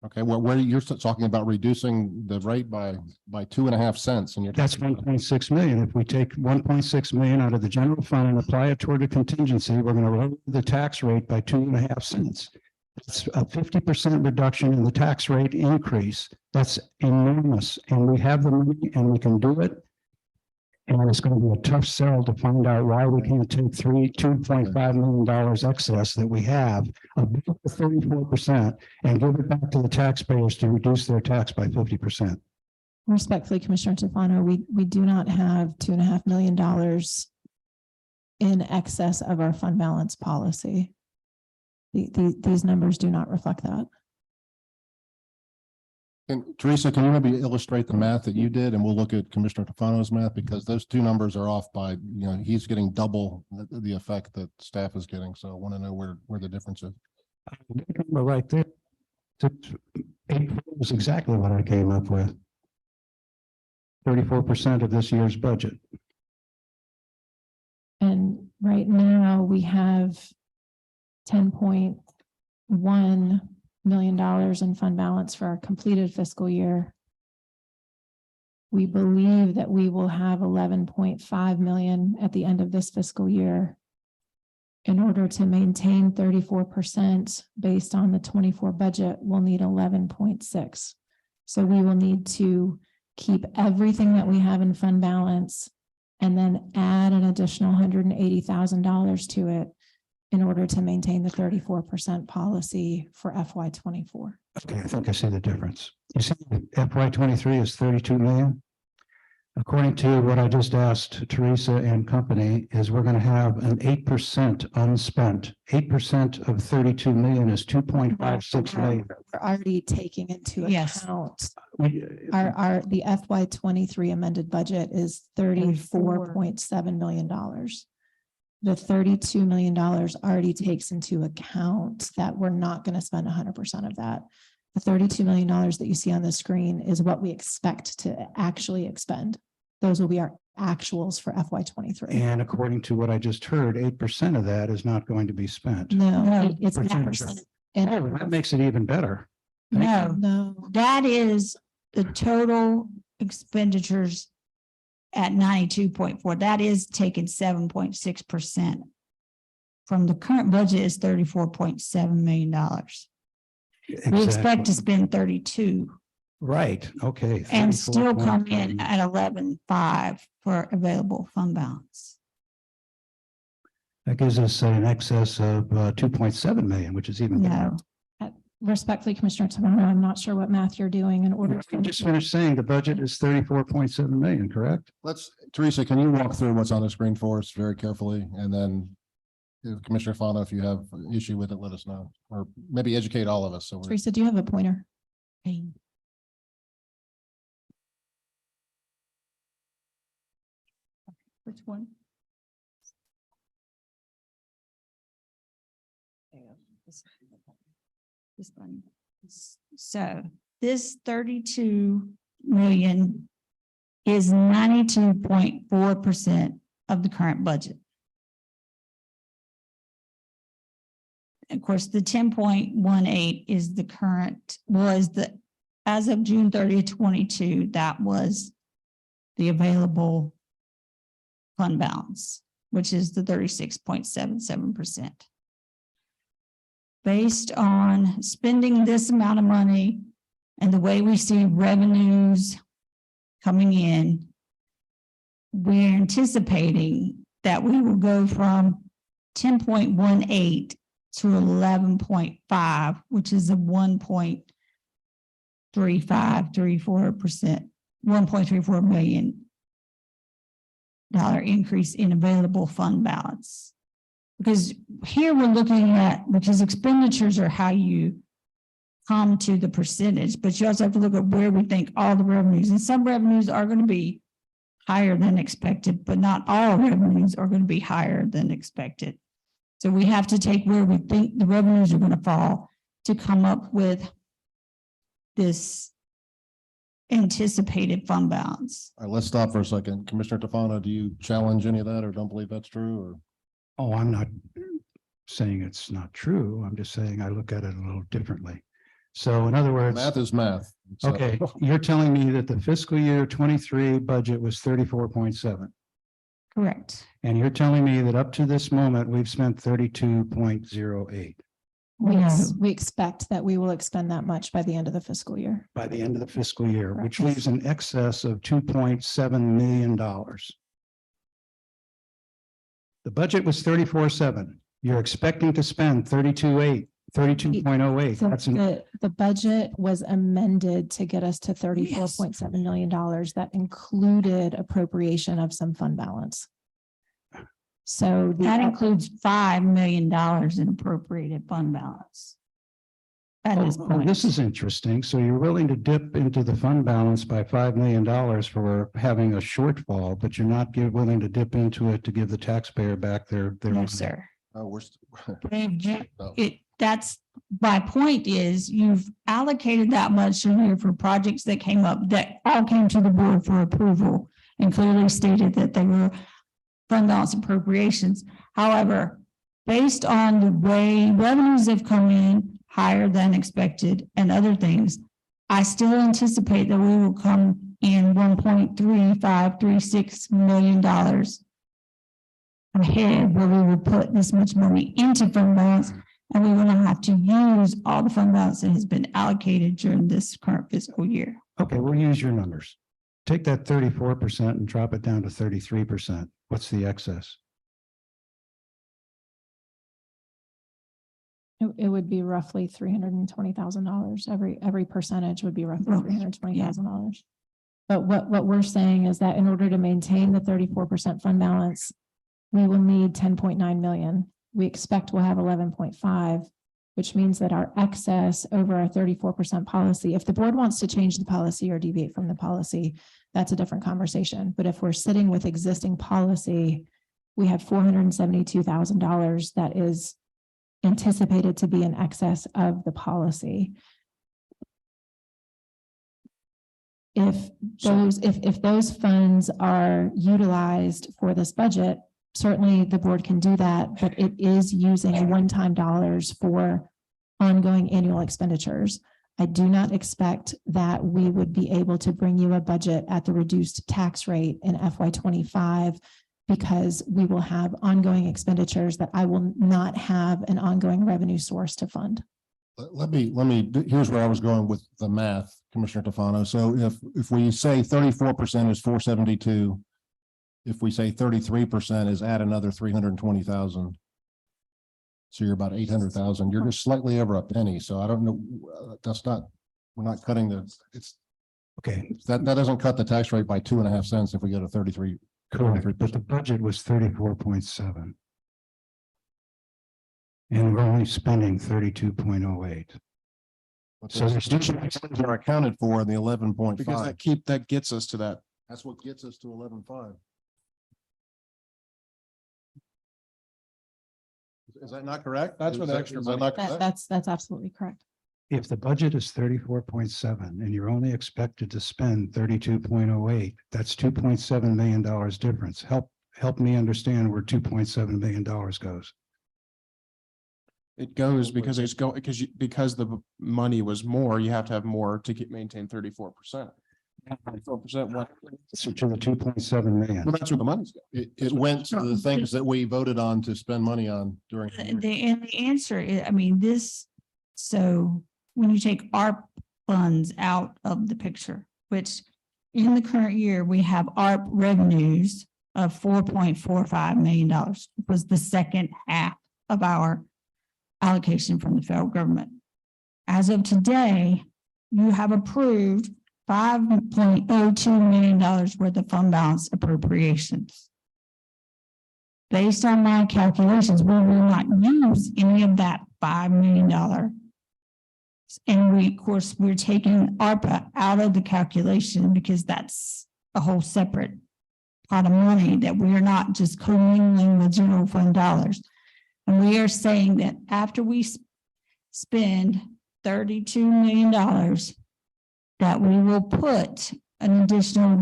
Okay, well, where you're talking about reducing the rate by 2.5 cents and you're. That's 1.6 million. If we take 1.6 million out of the general fund and apply it toward a contingency, we're going to lower the tax rate by 2.5 cents. It's a 50% reduction in the tax rate increase. That's enormous. And we have the money and we can do it. And it's going to be a tough sell to find out why we can't take $2.5 million excess that we have above the 34% and give it back to the taxpayers to reduce their tax by 50%. Respectfully, Commissioner Tofano, we do not have $2.5 million in excess of our fund balance policy. These numbers do not reflect that. And Teresa, can you maybe illustrate the math that you did and we'll look at Commissioner Tofano's math because those two numbers are off by, he's getting double the effect that staff is getting. So I want to know where the difference is. Right there. It was exactly what I came up with. 34% of this year's budget. And right now we have $10.1 million in fund balance for our completed fiscal year. We believe that we will have 11.5 million at the end of this fiscal year. In order to maintain 34% based on the 24 budget, we'll need 11.6. So we will need to keep everything that we have in fund balance and then add an additional $180,000 to it in order to maintain the 34% policy for FY24. Okay, I think I see the difference. You see FY23 is 32 million. According to what I just asked Teresa and company is we're going to have an 8% unspent. 8% of 32 million is 2.56 million. We're already taking into Yes. account We- the FY23 amended budget is $34.7 million. The $32 million already takes into account that we're not going to spend 100% of that. The $32 million that you see on the screen is what we expect to actually expend. Those will be our actuals for FY23. And according to what I just heard, 8% of that is not going to be spent. No, it's Percentage. 8%. Oh, that makes it even better. No, No, that is the total expenditures at 92.4. That is taking 7.6%. From the current budget is $34.7 million. We expect to spend 32 Right, okay. and still come 34.3. in at 11.5 for available fund balance. That gives us an excess of 2.7 million, which is even better. No, Respectfully, Commissioner Tamara, I'm not sure what math you're doing in order. You just finished saying the budget is 34.7 million, correct? Teresa, can you walk through what's on the screen for us very carefully? And then if Commissioner Fano, if you have an issue with it, let us know, or maybe educate all of us. So we're Teresa, do you have a pointer? which one? This one. So this 32 million is 92.4% of the current budget. Of course, the 10.18 is the current, as of June 30th, 22, that was the available fund balance, which is the 36.77%. Based on spending this amount of money and the way we see revenues coming in, we're anticipating that we will go from 10.18 to 11.5, which is a 1.34%, $1.34 million increase in available fund balance. Because here we're looking at, because expenditures are how you come to the percentage, but you also have to look at where we think all the revenues, and some revenues are going to be higher than expected, but not all revenues are going to be higher than expected. So we have to take where we think the revenues are going to fall to come up with this anticipated fund balance. all right, let's stop for a second. Commissioner Tafano, do you challenge any of that or don't believe that's true? Or Oh, I'm not saying it's not true. I'm just saying I look at it a little differently. So in other words, math is math. So- okay, you're telling me that the fiscal year 23 budget was 34.7. Correct. And you're telling me that up to this moment, we've spent 32.08 We expect that we will expend that much by the end of the fiscal year. by the end of the fiscal year, which Correct. leaves an excess of $2.7 million. The budget was 34.7. You're expecting to spend 32.8, 32.08. So That's the budget was amended to get us to $34.7 million. That included appropriation of some fund balance. So That includes $5 million in appropriated fund balance. At this Oh, point. this is interesting. So you're willing to dip into the fund balance by $5 million for having a shortfall, but you're not willing to dip into it to give the taxpayer back their. No, sir. we're no. That's my point is you've allocated that much in here for projects that came up that all came to the board for approval and clearly stated that they were fund balance appropriations. However, based on the way revenues have come in higher than expected and other things, I still anticipate that we will come in $1.3536 million ahead where we will put this much money into fund balance, and we will not have to use all the fund balance that has been allocated during this current fiscal year. Okay, we'll use your numbers. Take that 34% and drop it down to 33%. What's the excess? it would be roughly $320,000. Every percentage would be roughly $320,000. But what we're saying is that in order to maintain the 34% fund balance, we will need 10.9 million. We expect we'll have 11.5, which means that our excess over our 34% policy, if the board wants to change the policy or deviate from the policy, that's a different conversation. But if we're sitting with existing policy, we have $472,000 that is anticipated to be in excess of the policy. If those funds are utilized for this budget, certainly the board can do that, but it is using one-time dollars for ongoing annual expenditures. I do not expect that we would be able to bring you a budget at the reduced tax rate in FY25 because we will have ongoing expenditures that I will not have an ongoing revenue source to fund. Let me, here's where I was going with the math, Commissioner Tafano. So if we say 34% is 472, if we say 33% is add another 320,000. So you're about 800,000, you're just slightly over a penny. So I don't know, that's not, we're not cutting Okay, that doesn't cut the tax rate by 2.5 cents if we go to 33. correct, but the budget was 34.7. And we're only spending 32.08. So there's Are accounted for in the 11.5. Because that gets us to that. That's what gets us to 11.5. Is that not correct? That's where the Is extra is that money- not correct? That's absolutely correct. If the budget is 34.7 and you're only expected to spend 32.08, that's $2.7 million difference. Help me understand where $2.7 million goes. It goes because because the money was more, you have to have more to maintain 34%. 34%. So to the 2.7 million. Well, that's where the money's going. It went to the things that we voted on to spend money on during. the year. And the answer is, I mean, so when you take ARP funds out of the picture, which in the current year, we have ARP revenues of $4.45 million, was the second half of our allocation from the federal government. As of today, you have approved $5.02 million worth of fund balance appropriations. Based on my calculations, we will not use any of that $5 million. And of course, we're taking ARPA out of the calculation because that's a whole separate pot of money that we are not just commingling with general fund dollars. And we are saying that after we spend $32 million, that we will put an additional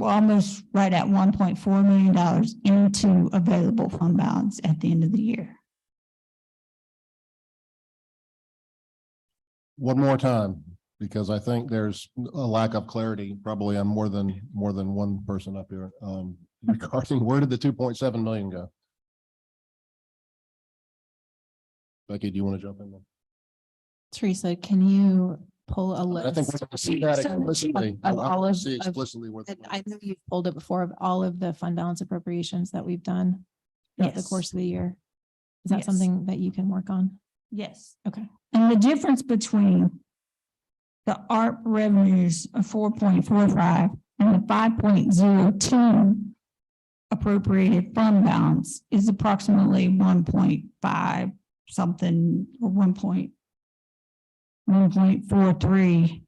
almost right at $1.4 million into available fund balance at the end of the year. One more time, because I think there's a lack of clarity, probably on more than one person up here. Regarding where did the 2.7 million go? Becky, do you want to jump in there? Teresa, can you pull a list? I think we're going to see that explicitly. Of I all want of- to see of- explicitly where. And I know you've pulled it before, of all of the fund balance appropriations that we've done throughout the Yes. course of the year. Is that Yes. something that you can work on? Yes. Okay. And the difference between the ARP revenues of 4.45 and the 5.02 appropriated fund balance is approximately 1.5 something, or 1.43.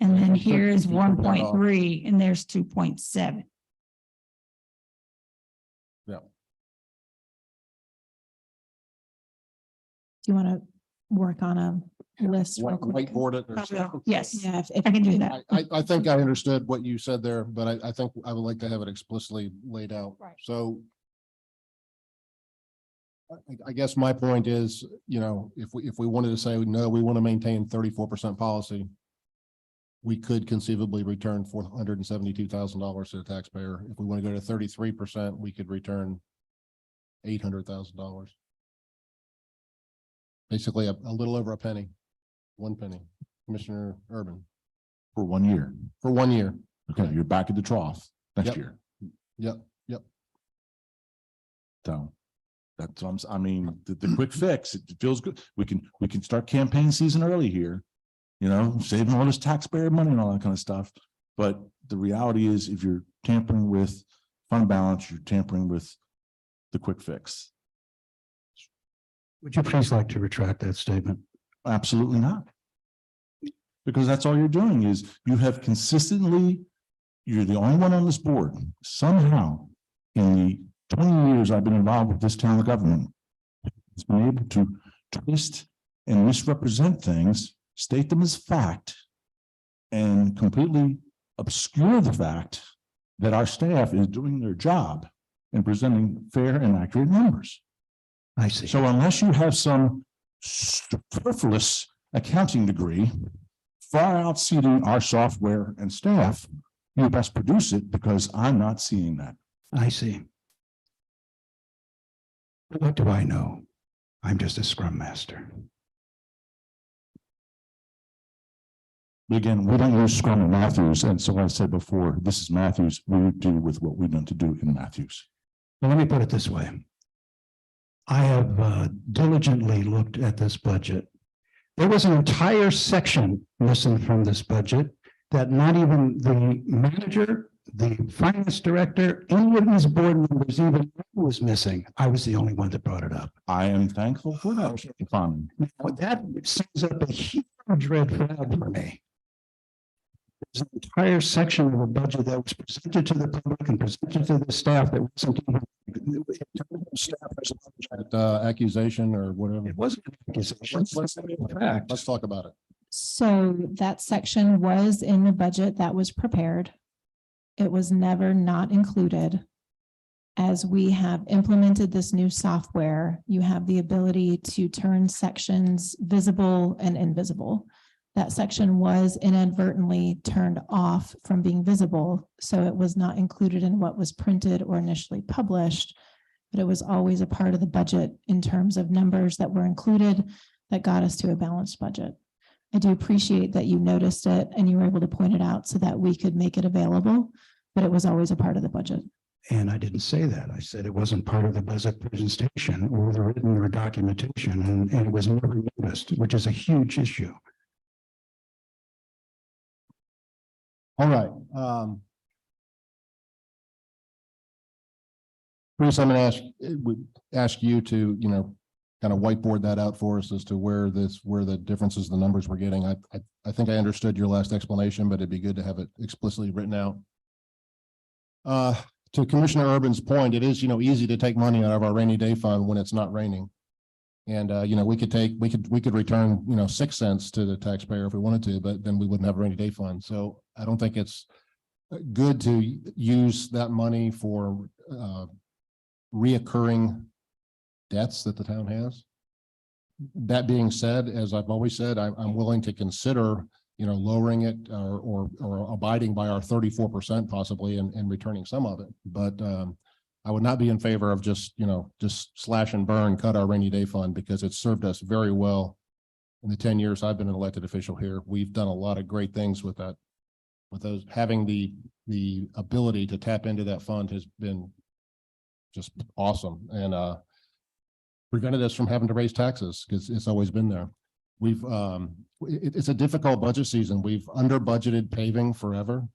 And then here is 1.3 and there's 2.7. Do you want to work on a list? real quick? Whiteboard it or something. Yes, Yeah, if I can do that. I think I understood what you said there, but I think I would like to have it explicitly laid out. Right. So I guess my point is, if we wanted to say, no, we want to maintain 34% policy, we could conceivably return $472,000 to the taxpayer. If we want to go to 33%, we could return $800,000. Basically a little over a penny, 1 penny. Commissioner Urban, For 1 year. for 1 year. Okay, you're back at the trough next Yep. year. Yep. So that's, I mean, the quick fix, it feels good. We can start campaign season early here. Saving all this taxpayer money and all that kind of stuff. But the reality is, if you're tampering with fund balance, you're tampering with the quick fix. Would you please like to retract that statement? Absolutely not. Because that's all you're doing is you have consistently, you're the only one on this board, somehow, in the 20 years I've been involved with this town of government, has been able to twist and misrepresent things, state them as fact, and completely obscure the fact that our staff is doing their job and presenting fair and accurate numbers. I see. So unless you have some superfluous accounting degree, far outseating our software and staff, you best produce it, because I'm not seeing that. I see. What do I know? I'm just a scrum master. But again, we don't use Scrum in Matthews. And so I said before, this is Matthews. We do with what we've done to do in Matthews. Well, let me put it this way. I have diligently looked at this budget. There was an entire section missing from this budget that not even the manager, the finance director, any of these board members even was missing. I was the only one that brought it up. I am thankful for that, Mr. Fawnin. Now, that sends up a huge red flag for me. There's an entire section of a budget that was presented to the public and presented to the staff that wasn't even. Accusation or whatever. It wasn't an accusation. Let's talk about it. So that section was in the budget that was prepared. It was never not included. As we have implemented this new software, you have the ability to turn sections visible and invisible. That section was inadvertently turned off from being visible, so it was not included in what was printed or initially published, but it was always a part of the budget in terms of numbers that were included that got us to a balanced budget. I do appreciate that you noticed it and you were able to point it out so that we could make it available, but it was always a part of the budget. And I didn't say that. I said it wasn't part of the budget presentation or the written or documentation, and it was never noticed, which is a huge issue. All right. Bruce, I'm going to ask you to, kind of whiteboard that out for us as to where the differences, the numbers we're getting. I think I understood your last explanation, but it'd be good to have it explicitly written out. To Commissioner Urban's point, it is, easy to take money out of our rainy day fund when it's not raining. And, we could return, 6 cents to the taxpayer if we wanted to, but then we wouldn't have a rainy day fund. So I don't think it's good to use that money for reoccurring debts that the town has. That being said, as I've always said, I'm willing to consider, lowering it or abiding by our 34% possibly and returning some of it. But I would not be in favor of just slash and burn, cut our rainy day fund, because it's served us very well in the 10 years I've been an elected official here. We've done a lot of great things with that. With those, having the ability to tap into that fund has been just awesome, and prevented us from having to raise taxes because it's always been there. We've it's a difficult budget season. We've under budgeted paving forever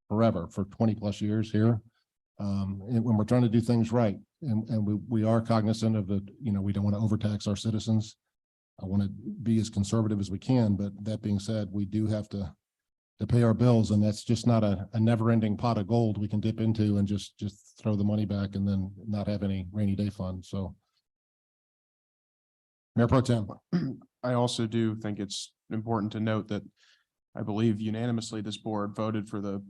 for 20 plus years here. And when we're trying to do things right, and we are cognizant of the, we don't want to overtax our citizens. I want to be as conservative as we can, but that being said, we do have to pay our bills, and that's just not a never-ending pot of gold we can dip into and just throw the money back and then not have any rainy day fund. So, Mayor Pro Tem. I also do think it's important to note that I believe unanimously this board voted for the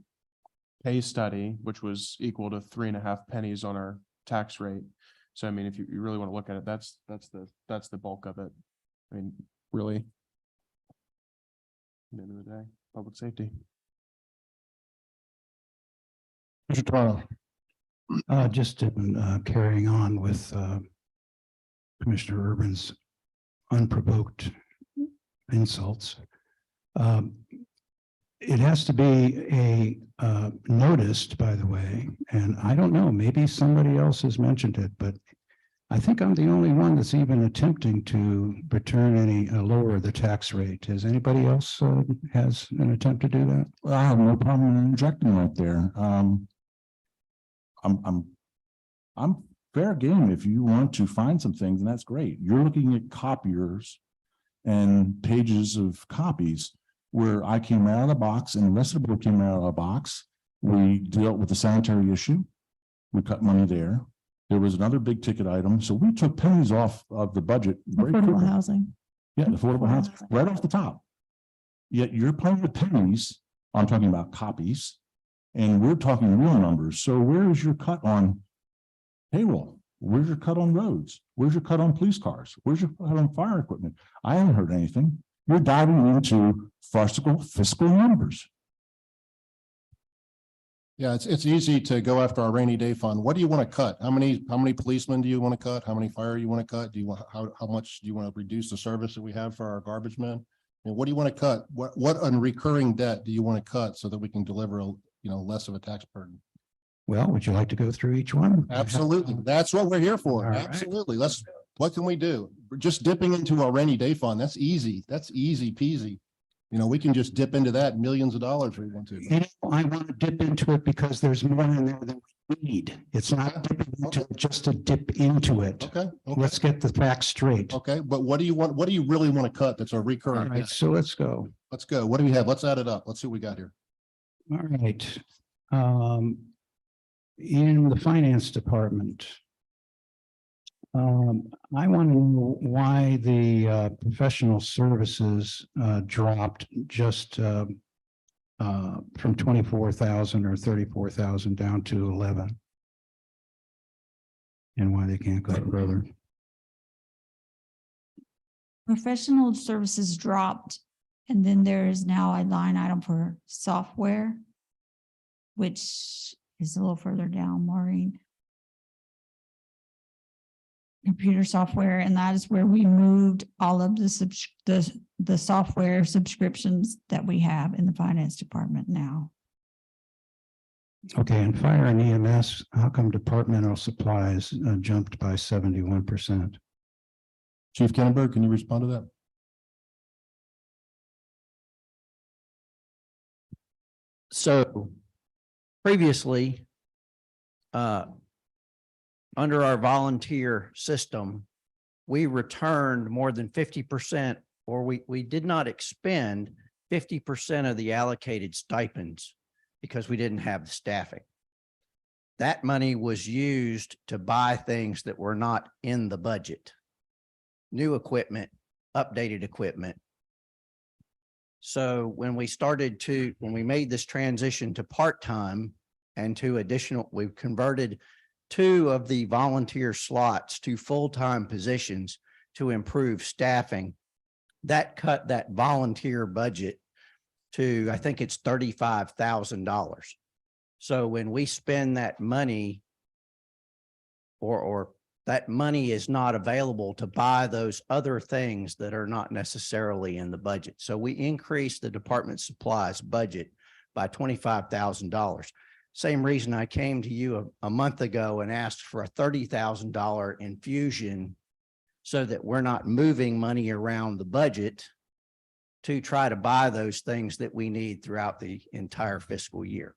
pay study, which was equal to 3.5 pennies on our tax rate. So, I mean, if you really want to look at it, that's the bulk of it. I mean, really, at the end of the day, public safety. Mr. Toronto. Just in carrying on with Commissioner Urban's unprovoked insults. It has to be noticed, by the way, and I don't know, maybe somebody else has mentioned it, but I think I'm the only one that's even attempting to return lower the tax rate. Has anybody else has an attempt to do that? Well, I have no problem interjecting right there. I'm fair game. If you want to find some things, and that's great. You're looking at copiers and pages of copies where I came out of the box and the rest of the board came out of the box. We dealt with the sanitary issue. We cut money there. There was another big ticket item. So we took pennies off of the budget. Very Affordable quickly. housing. Yeah, affordable housing, right off the top. Yet you're playing with pennies. I'm talking about copies, and we're talking real numbers. So where is your cut on payroll? Where's your cut on roads? Where's your cut on police cars? Where's your cut on fire equipment? I haven't heard anything. You're diving into farcical fiscal numbers. Yeah, it's easy to go after our rainy day fund. What do you want to cut? How many policemen do you want to cut? How many fire you want to cut? Do you want how much do you want to reduce the service that we have for our garbage men? And what do you want to cut? What on recurring debt do you want to cut so that we can deliver, less of a tax burden? Well, would you like to go through each one? Absolutely. That's what we're here for. All right. Absolutely. What can we do? We're just dipping into our rainy day fund. That's easy. That's easy peasy. We can just dip into that millions of dollars we want to. I want to dip into it because there's more in there than we need. It's not dipping into it just to dip into it. Okay. Let's get the facts straight. Okay. But what do you want? What do you really want to cut? That's a All recurring. right, debt? so let's go. Let's go. What do we have? Let's add it up. Let's see what we got here. All right. In the finance department. I want to know why the professional services dropped just from 24,000 or 34,000 down to 11. And why they can't go further. Professional services dropped, and then there is now a line item for software, which is a little further down, Maureen. Computer software, and that is where we moved all of the software subscriptions that we have in the finance department now. Okay, and fire and EMS, how come departmental supplies jumped by 71%? Chief Kennenberg, can you respond to that? So previously, under our volunteer system, we returned more than 50%, or we did not expend 50% of the allocated stipends because we didn't have the staffing. That money was used to buy things that were not in the budget. New equipment, updated equipment. So when we made this transition to part-time and to additional, we've converted 2 of the volunteer slots to full-time positions to improve staffing. That cut that volunteer budget to, I think it's $35,000. So when we spend that money, or that money is not available to buy those other things that are not necessarily in the budget. So we increased the department supplies budget by $25,000. Same reason I came to you a month ago and asked for a $30,000 infusion so that we're not moving money around the budget to try to buy those things that we need throughout the entire fiscal year.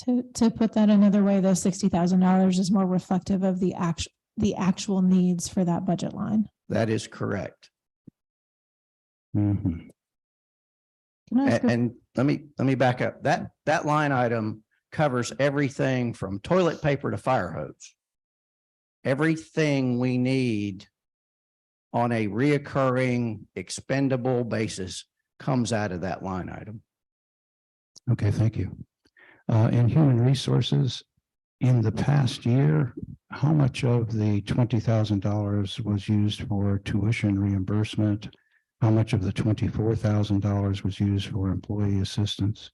To put that another way, though, $60,000 is more reflective of the actual needs for that budget line. That is correct. Mhm. Can I ask a- And let me back up. That line item covers everything from toilet paper to fire hose. Everything we need on a reoccurring expendable basis comes out of that line item. Okay, thank you. In human resources, in the past year, how much of the $20,000 was used for tuition reimbursement? How much of the $24,000 was used for employee assistance?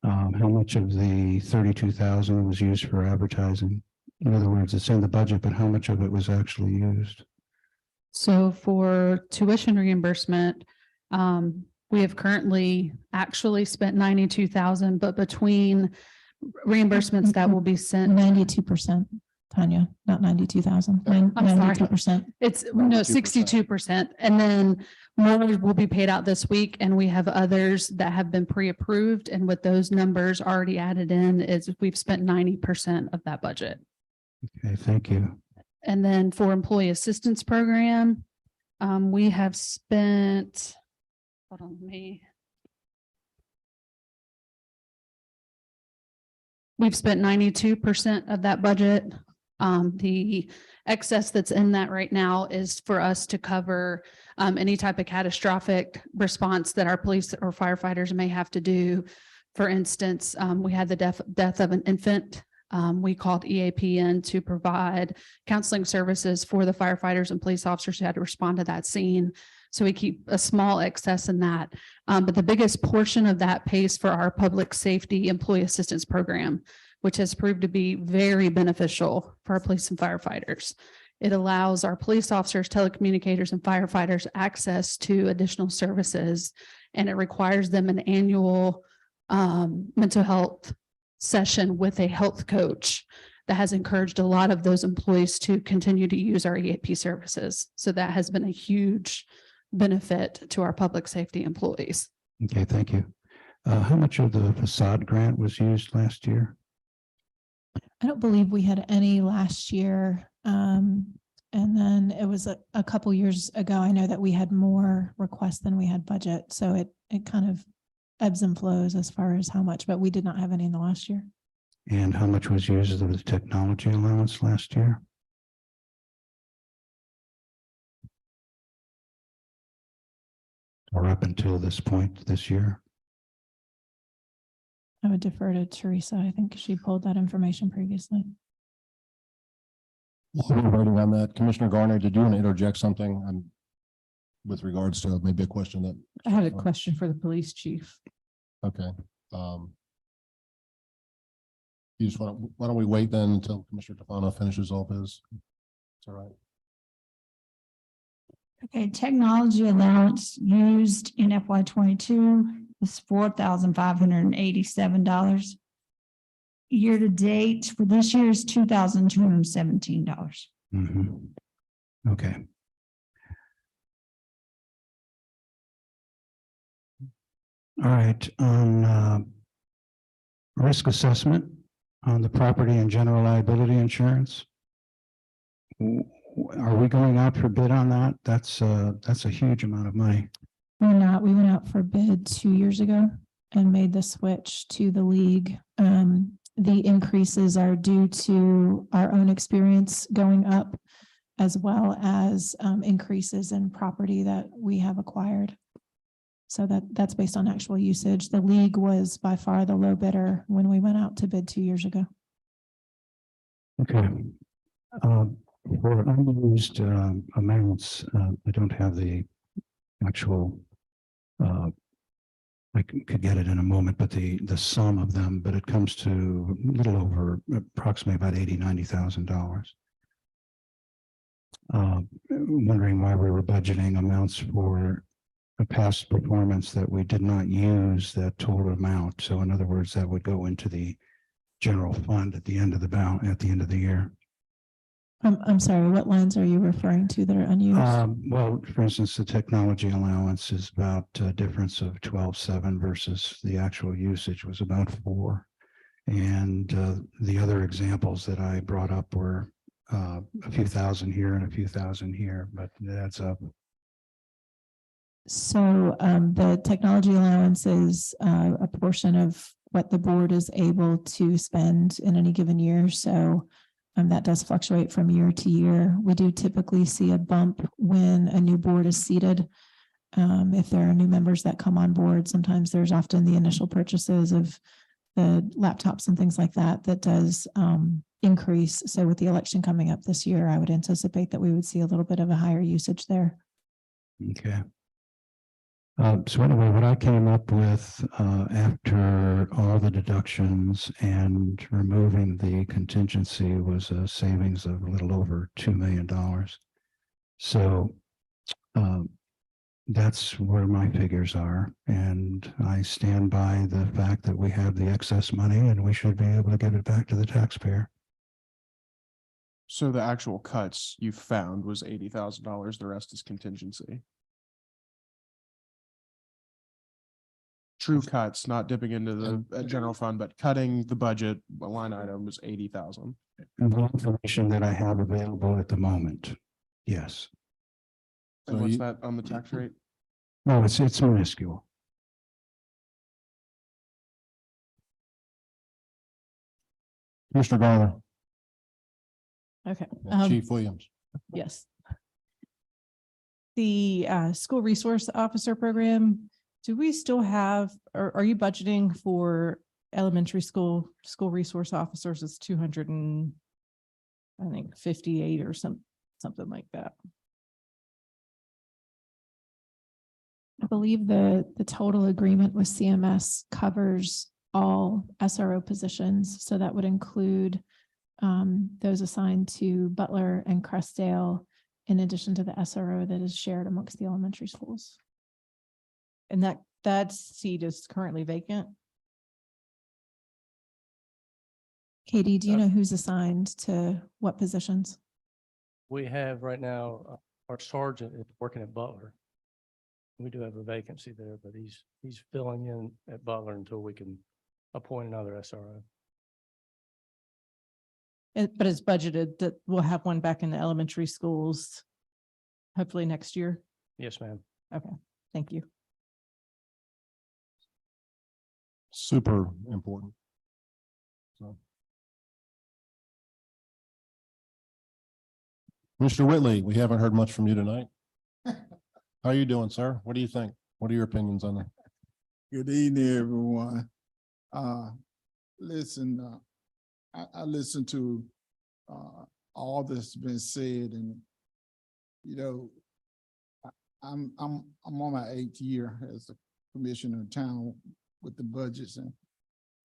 How much of the 32,000 was used for advertising? In other words, it's in the budget, but how much of it was actually used? So for tuition reimbursement, we have currently actually spent 92,000, but between reimbursements that will be sent, 92%, Tanya, not 92,000. I'm sorry. 92%. it's no 62%. And then more will be paid out this week. And we have others that have been pre-approved. And with those numbers already added in, is we've spent 90% of that budget. Okay, thank you. And then for employee assistance program, we have spent, hold on, we've spent 92% of that budget. The excess that's in that right now is for us to cover any type of catastrophic response that our police or firefighters may have to do. For instance, we had the death of an infant. We called EAP in to provide counseling services for the firefighters and police officers who had to respond to that scene. So we keep a small excess in that. But the biggest portion of that pays for our public safety employee assistance program, which has proved to be very beneficial for our police and firefighters. It allows our police officers, telecommunicators, and firefighters access to additional services. And it requires them an annual mental health session with a health coach that has encouraged a lot of those employees to continue to use our EAP services. So that has been a huge benefit to our public safety employees. Okay, thank you. How much of the facade grant was used last year? I don't believe we had any last year. And then it was a couple years ago. I know that we had more requests than we had budget. So it kind of ebbs and flows as far as how much, but we did not have any in the last year. And how much was used of the technology allowance last year? Or up until this point this year? I would defer to Teresa. I think she pulled that information previously. While we're voting on that, Commissioner Garner, did you want to interject something with regards to maybe a question that? I had a question for the police chief. Okay. You just why don't we wait then until Commissioner Tufano finishes all his? It's all right. Okay, technology allowance used in FY 22 is $4,587. Year to date for this year is $2,217. Okay. All right, on risk assessment on the property and general liability insurance. Are we going out for bid on that? That's a huge amount of money. We're not. We went out for bid 2 years ago and made the switch to the league. The increases are due to our own experience going up, as well as increases in property that we have acquired. So that's based on actual usage. The league was by far the low bidder when we went out to bid 2 years ago. Okay. For unused amounts, I don't have the actual, I could get it in a moment, but the sum of them, but it comes to a little over approximately about $90,000. Wondering why we were budgeting amounts for a past performance that we did not use that total amount. So in other words, that would go into the general fund at the end of the year. I'm sorry, what lines are you referring to that are unused? Well, for instance, the technology allowance is about a difference of 12.7 versus the actual usage was about 4. And the other examples that I brought up were a few thousand here and a few thousand here, but that's up. So the technology allowance is a portion of what the board is able to spend in any given year. So that does fluctuate from year to year. We do typically see a bump when a new board is seated. If there are new members that come on board, sometimes there's often the initial purchases of the laptops and things like that that does increase. So with the election coming up this year, I would anticipate that we would see a little bit of a higher usage there. Okay. So anyway, what I came up with after all the deductions and removing the contingency was a savings of a little over $2 million. So that's where my figures are. And I stand by the fact that we have the excess money and we should be able to give it back to the taxpayer. So the actual cuts you found was $80,000. The rest is contingency. True cuts, not dipping into the general fund, but cutting the budget line item was 80,000. And the information that I have available at the moment, yes. And So what's you- that on the tax rate? No, it's minuscule. Commissioner Garner, Okay. Chief Williams. Yes. The school resource officer program, do we still have, or are you budgeting for elementary school resource officers? It's 258 or something like that. I believe the total agreement with CMS covers all SRO positions. So that would include those assigned to Butler and Crestdale, in addition to the SRO that is shared amongst the elementary schools. And that seat is currently vacant. Katie, do you know who's assigned to what positions? We have right now, our sergeant is working at Butler. We do have a vacancy there, but he's filling in at Butler until we can appoint another SRO. But it's budgeted that we'll have one back in the elementary schools hopefully next year. Yes, ma'am. Okay, thank you. Super important. So. Mr. Whitley, we haven't heard much from you tonight. How are you doing, sir? What do you think? What are your opinions on that? Good evening, everyone. Listen, I listened to all that's been said, and you know, I'm on my 8th year as a commissioner in town with the budgets, and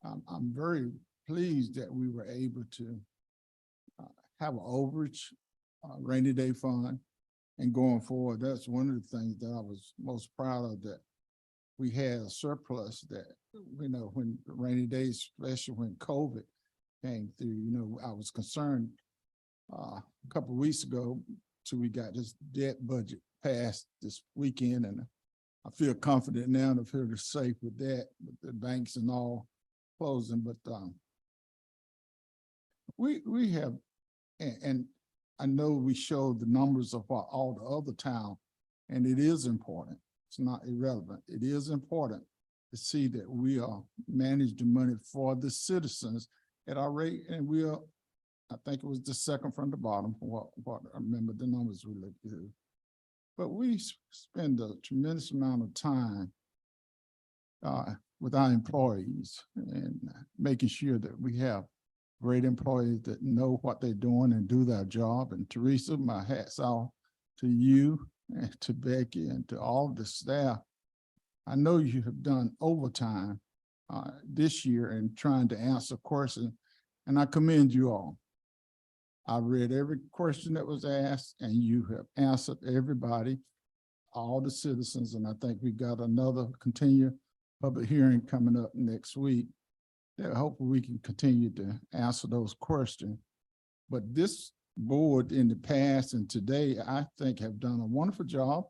I'm very pleased that we were able to have an overage rainy day fund. And going forward, that's one of the things that I was most proud of, that we had a surplus that, you know, when rainy days, especially when COVID came through, you know, I was concerned a couple of weeks ago till we got this debt budget passed this weekend, and I feel confident now to feel safe with that, with the banks and all closing. But we have, and I know we showed the numbers of all the other towns, and it is important. It's not irrelevant. It is important to see that we are managing the money for the citizens at our rate, and we are, I think it was the second from the bottom, what I remember the numbers we looked at. But we spend a tremendous amount of time with our employees and making sure that we have great employees that know what they're doing and do their job. And Teresa, my hats off to you and to Becky and to all the staff. I know you have done overtime this year in trying to answer questions, and I commend you all. I read every question that was asked, and you have answered everybody, all the citizens, and I think we got another continued public hearing coming up next week that hopefully we can continue to answer those questions. But this board in the past and today, I think, have done a wonderful job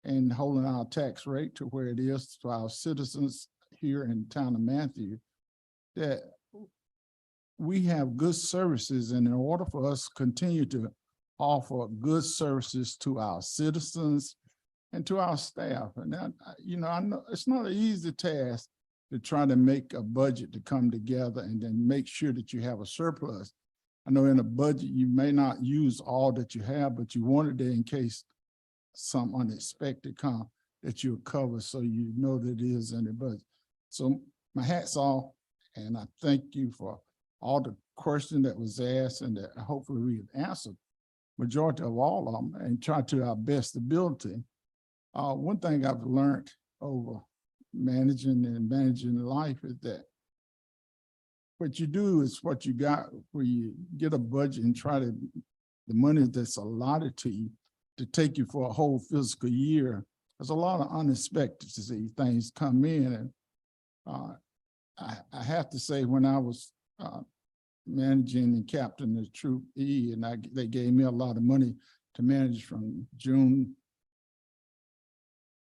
in holding our tax rate to where it is to our citizens here in the town of Matthew, that we have good services, and in order for us to continue to offer good services to our citizens and to our staff, and that, you know, I know it's not an easy task to try to make a budget to come together and then make sure that you have a surplus. I know in a budget, you may not use all that you have, but you want it there in case some unexpected come that you'll cover, so you know that it is in the budget. So my hat's off, and I thank you for all the questions that was asked, and that hopefully we have answered majority of all of them and try to our best ability. One thing I've learned over managing life is that what you do is what you got, where you get a budget and try to, the money that's allotted to you to take you for a whole fiscal year. There's a lot of unexpected things come in. And I have to say, when I was managing and captain of Troop E, and they gave me a lot of money to manage from June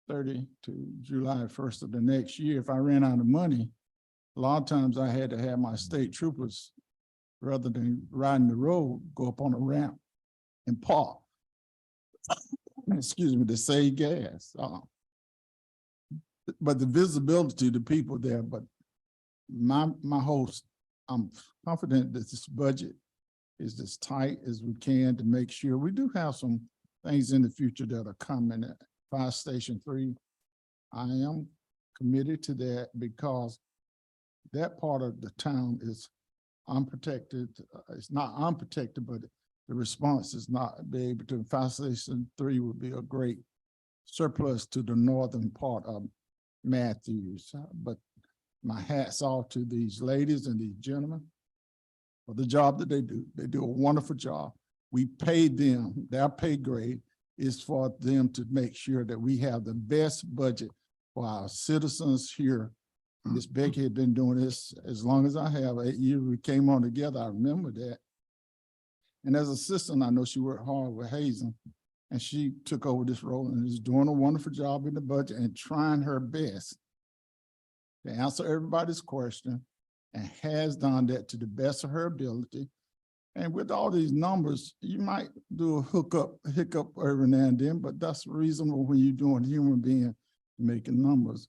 30 to July 1st of the next year. If I ran out of money, a lot of times I had to have my state troopers, rather than riding the road, go up on a ramp and park. Excuse me, to save gas. But the visibility to people there, but my host, I'm confident that this budget is as tight as we can to make sure we do have some things in the future that are coming. Fire Station 3, I am committed to that because that part of the town is unprotected. It's not unprotected, but the response is not be able to. Fire Station 3 would be a great surplus to the northern part of Matthews. But my hat's off to these ladies and these gentlemen for the job that they do. They do a wonderful job. We paid them, their pay grade is for them to make sure that we have the best budget for our citizens here. Miss Becky had been doing this as long as I have, 8 years. We came on together. I remember that. And as assistant, I know she worked hard with Hazen, and she took over this role and is doing a wonderful job in the budget and trying her best to answer everybody's question, and has done that to the best of her ability. And with all these numbers, you might do a hiccup every now and then, but that's reasonable when you're doing human being making numbers.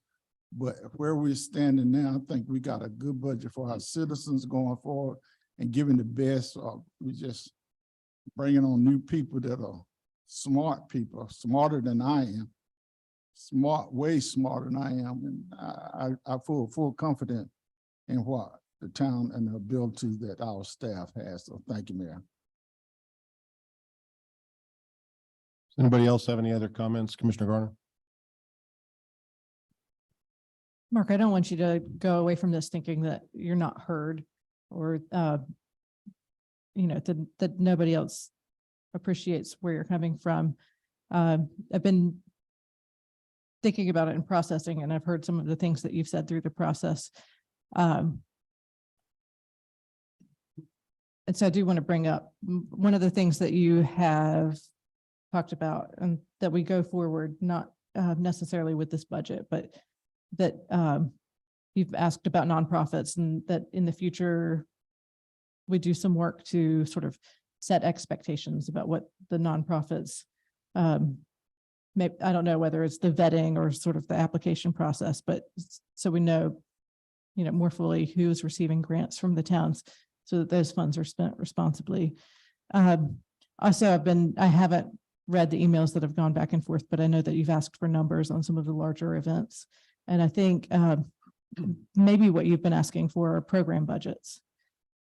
But where we're standing now, I think we got a good budget for our citizens going forward and giving the best. We just bringing on new people that are smart people, smarter than I am, way smarter than I am. And I feel full confidence in what the town and the ability that our staff has. So thank you, Mayor. Does anybody else have any other comments? Commissioner Garner? Mark, I don't want you to go away from this thinking that you're not heard or, that nobody else appreciates where you're coming from. I've been thinking about it and processing, and I've heard some of the things that you've said through the process. And so I do want to bring up one of the things that you have talked about, and that we go forward, not necessarily with this budget, but that you've asked about nonprofits, and that in the future we do some work to sort of set expectations about what the nonprofits, maybe, I don't know whether it's the vetting or sort of the application process, but so we know, more fully who is receiving grants from the towns, so that those funds are spent responsibly. Also, I haven't read the emails that have gone back and forth, but I know that you've asked for numbers on some of the larger events. And I think maybe what you've been asking for are program budgets.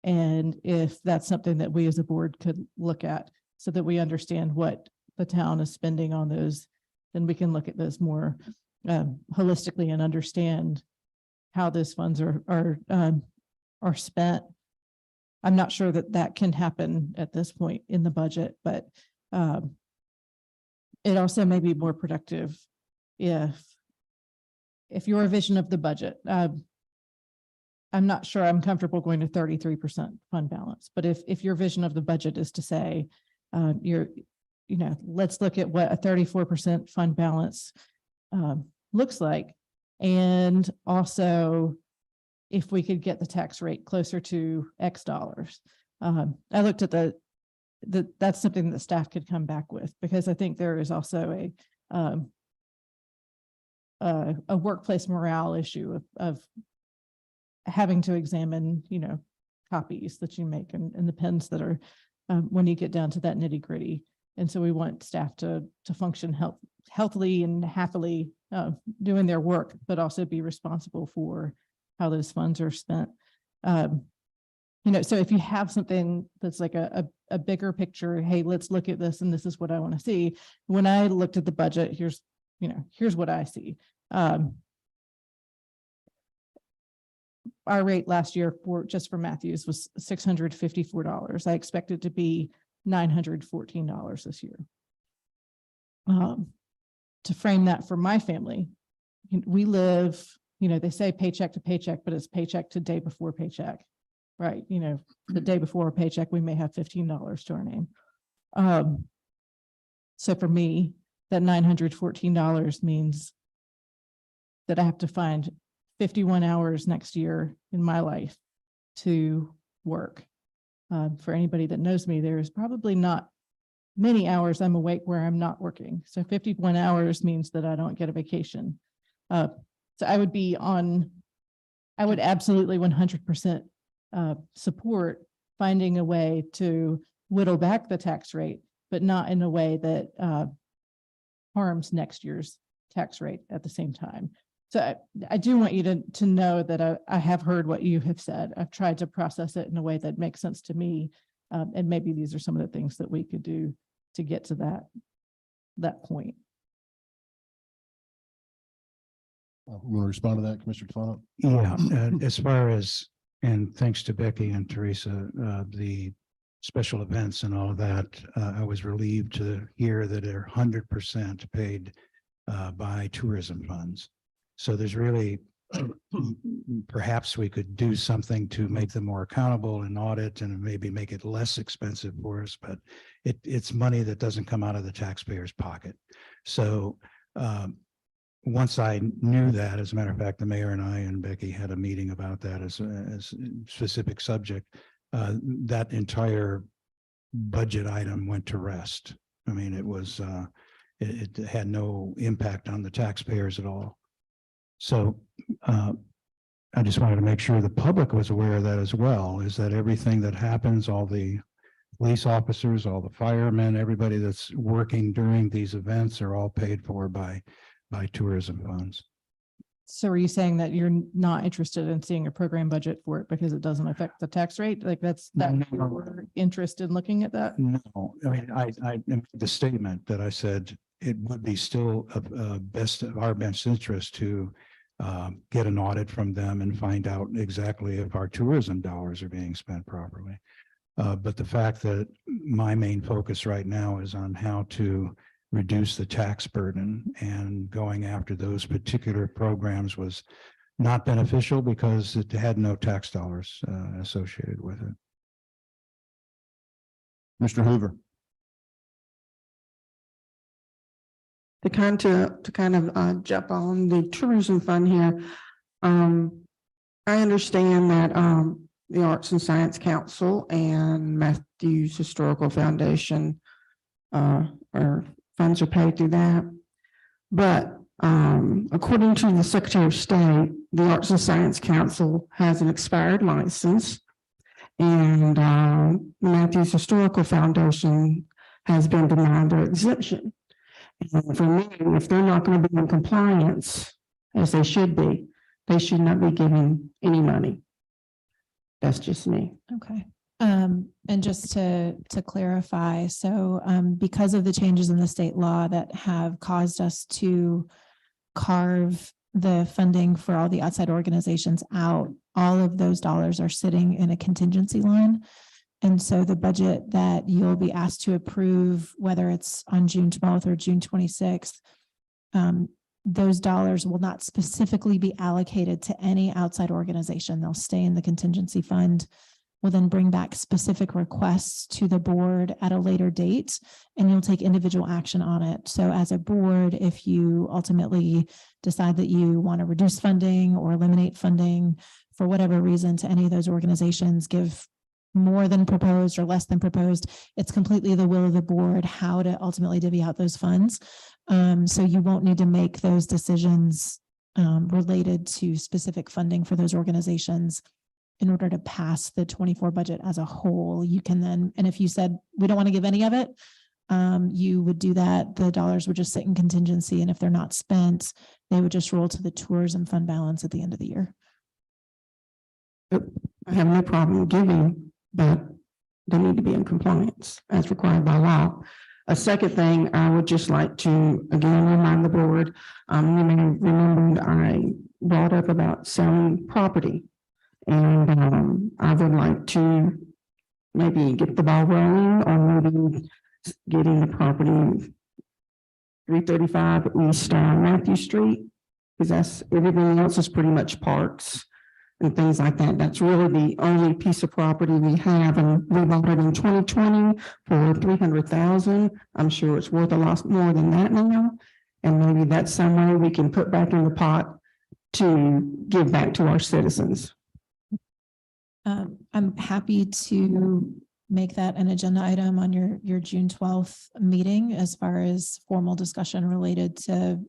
And if that's something that we as a board could look at so that we understand what the town is spending on those, then we can look at those more holistically and understand how those funds are spent. I'm not sure that that can happen at this point in the budget, but it also may be more productive if your vision of the budget, I'm not sure I'm comfortable going to 33% fund balance, but if your vision of the budget is to say, let's look at what a 34% fund balance looks like. And also, if we could get the tax rate closer to X dollars. I looked at that's something that staff could come back with, because I think there is also a workplace morale issue of having to examine, copies that you make and the pens that are when you get down to that nitty gritty. And so we want staff to function healthily and happily doing their work, but also be responsible for how those funds are spent. So if you have something that's like a bigger picture, hey, let's look at this, and this is what I want to see. When I looked at the budget, here's what I see. Our rate last year for Matthews was $654. I expect it to be $914 this year. To frame that for my family, we live, they say paycheck to paycheck, but it's paycheck to day before paycheck, right? The day before a paycheck, we may have $15 to our name. So for me, that $914 means that I have to find 51 hours next year in my life to work. For anybody that knows me, there is probably not many hours I'm awake where I'm not working. So 51 hours means that I don't get a vacation. So I would absolutely 100% support finding a way to whittle back the tax rate, but not in a way that harms next year's tax rate at the same time. So I do want you to know that I have heard what you have said. I've tried to process it in a way that makes sense to me. And maybe these are some of the things that we could do to get to that point. You want to respond to that, Commissioner Tefano? Yeah, as far as And thanks to Becky and Teresa, the special events and all of that, I was relieved to hear that they're 100% paid by tourism funds. So there's really, perhaps we could do something to make them more accountable and audit and maybe make it less expensive for us, but it's money that doesn't come out of the taxpayer's pocket. So once I knew that, as a matter of fact, the mayor and I and Becky had a meeting about that as a specific subject. That entire budget item went to rest. I mean, it was, it had no impact on the taxpayers at all. So I just wanted to make sure the public was aware of that as well, is that everything that happens, all the police officers, all the firemen, everybody that's working during these events are all paid for by tourism funds. So are you saying that you're not interested in seeing a program budget for it because it doesn't affect the tax rate? Like that's your interest in looking at that? No, I mean, I made the statement that I said it would be still of our best interest to get an audit from them and find out exactly if our tourism dollars are being spent properly. But the fact that my main focus right now is on how to reduce the tax burden, and going after those particular programs was not beneficial because it had no tax dollars associated with it. Mr. Hoover. To kind of jump on the tourism fund here. I understand that the Arts and Science Council and Matthews Historical Foundation funds are paid through that. But according to the Secretary of State, the Arts and Science Council has an expired license, and Matthews Historical Foundation has been denied their exemption. And for me, if they're not going to be in compliance as they should be, they should not be given any money. That's just me. Okay. And just to clarify, so because of the changes in the state law that have caused us to carve the funding for all the outside organizations out, all of those dollars are sitting in a contingency line. And so the budget that you'll be asked to approve, whether it's on June 12th or June 26th, those dollars will not specifically be allocated to any outside organization. They'll stay in the contingency fund. We'll then bring back specific requests to the board at a later date, and you'll take individual action on it. So as a board, if you ultimately decide that you want to reduce funding or eliminate funding for whatever reason to any of those organizations, give more than proposed or less than proposed, it's completely the will of the board how to ultimately divvy out those funds. So you won't need to make those decisions related to specific funding for those organizations in order to pass the 24 budget as a whole. You can then, and if you said, we don't want to give any of it, you would do that. The dollars would just sit in contingency. And if they're not spent, they would just roll to the tourism fund balance at the end of the year. I have no problem giving, but they need to be in compliance as required by law. A second thing, I would just like to, again, remind the board, you may remember I brought up about selling property. And I would like to maybe get the ball rolling on maybe getting the property 335 East Matthew Street, because that's everything else is pretty much parks and things like that. That's really the only piece of property we have, and we bought it in 2020 for 300,000. I'm sure it's worth a lot more than that now, and maybe that's some way we can put back in the pot to give back to our citizens. I'm happy to make that an agenda item on your June 12th meeting as far as formal discussion related to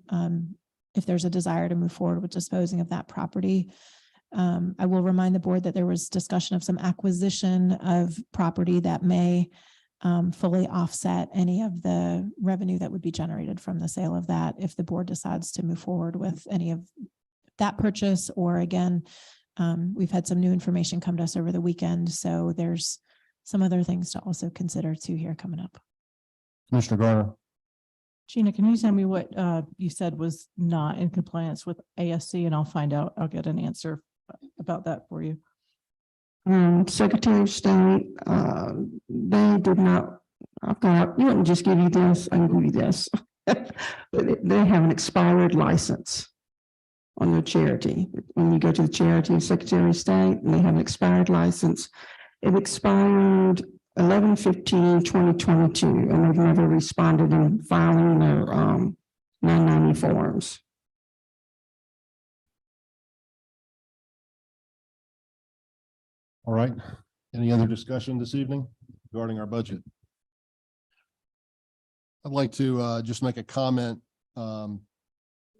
if there's a desire to move forward with disposing of that property. I will remind the board that there was discussion of some acquisition of property that may fully offset any of the revenue that would be generated from the sale of that if the board decides to move forward with any of that purchase, or again, we've had some new information come to us over the weekend, so there's some other things to also consider too here coming up. Commissioner Garner. Gina, can you tell me what you said was not in compliance with ASC, and I'll find out, I'll get an answer about that for you. Secretary of State, they did not, I thought, you wouldn't just give you this, I can give you this. But they have an expired license on their charity. When you go to the charity of Secretary of State, and they have an expired license. It expired 11/15/2022, and they've never responded in filing their 990 forms. All right. Any other discussion this evening regarding our budget? I'd like to just make a comment.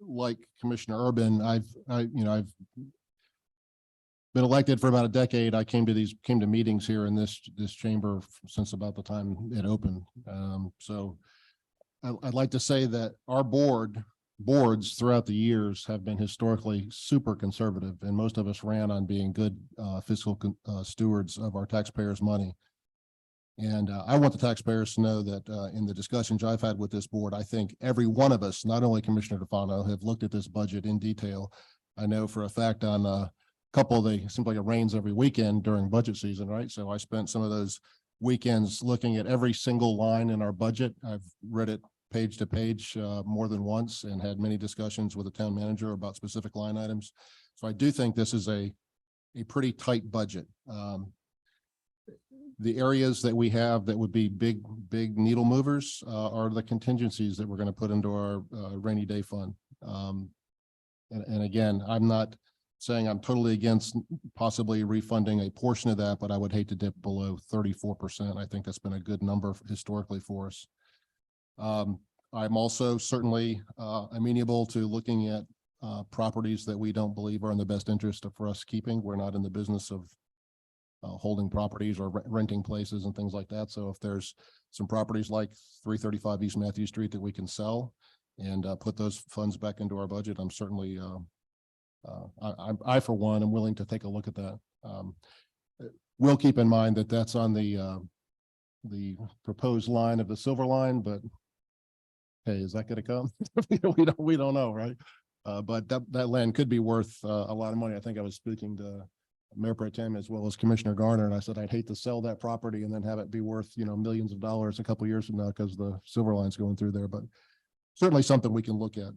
Like Commissioner Urban, I've been elected for about a decade. I came to meetings here in this chamber since about the time it opened. So I'd like to say that our boards throughout the years have been historically super conservative, and most of us ran on being good fiscal stewards of our taxpayers' money. And I want the taxpayers to know that in the discussions I've had with this board, I think every one of us, not only Commissioner DeFano, have looked at this budget in detail. I know for a fact on a couple of the, seems like it rains every weekend during budget season, right? So I spent some of those weekends looking at every single line in our budget. I've read it page to page more than once and had many discussions with the town manager about specific line items. So I do think this is a pretty tight budget. The areas that we have that would be big needle movers are the contingencies that we're going to put into our rainy day fund. And again, I'm not saying I'm totally against possibly refunding a portion of that, but I would hate to dip below 34%. I think that's been a good number historically for us. I'm also certainly amenable to looking at properties that we don't believe are in the best interest for us keeping. We're not in the business of holding properties or renting places and things like that. So if there's some properties like 335 East Matthew Street that we can sell and put those funds back into our budget, I'm certainly, I for one, am willing to take a look at that. We'll keep in mind that that's on the proposed line of the silver line, but hey, is that going to come? we don't know, right? But that land could be worth a lot of money. I think I was speaking to Mayor Pro Tem as well as Commissioner Garner, and I said I'd hate to sell that property and then have it be worth millions of dollars a couple of years from now because the silver line's going through there. But certainly something we can look at.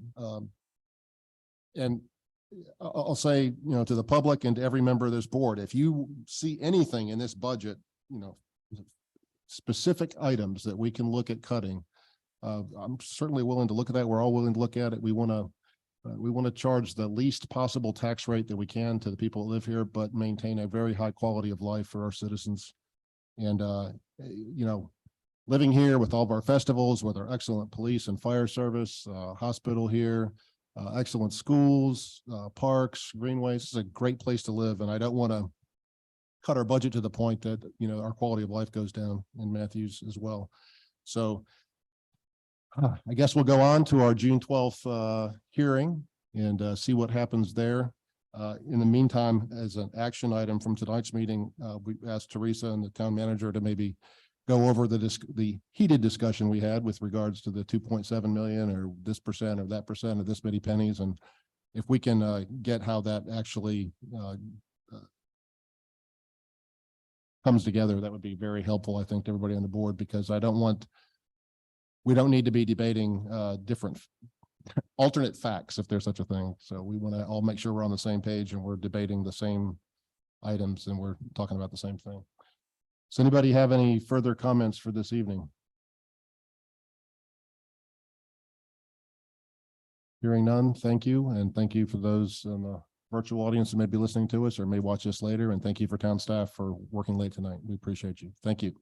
And I'll say to the public and to every member of this board, if you see anything in this budget, specific items that we can look at cutting, I'm certainly willing to look at that. We're all willing to look at it. We want to charge the least possible tax rate that we can to the people that live here, but maintain a very high quality of life for our citizens. And, living here with all of our festivals, with our excellent police and fire service, hospital here, excellent schools, parks, greenways, it's a great place to live. And I don't want to cut our budget to the point that, our quality of life goes down in Matthews as well. So I guess we'll go on to our June 12th hearing and see what happens there. In the meantime, as an action item from tonight's meeting, we asked Teresa and the town manager to maybe go over the heated discussion we had with regards to the 2.7 million or this percent or that percent or this many pennies. And if we can get how that actually comes together, that would be very helpful, I think, to everybody on the board, because we don't need to be debating different alternate facts, if there's such a thing. So we want to all make sure we're on the same page and we're debating the same items and we're talking about the same thing. Does anybody have any further comments for this evening? Hearing none, thank you. And thank you for those in the virtual audience who may be listening to us or may watch this later. And thank you for town staff for working late tonight. We appreciate you. Thank you.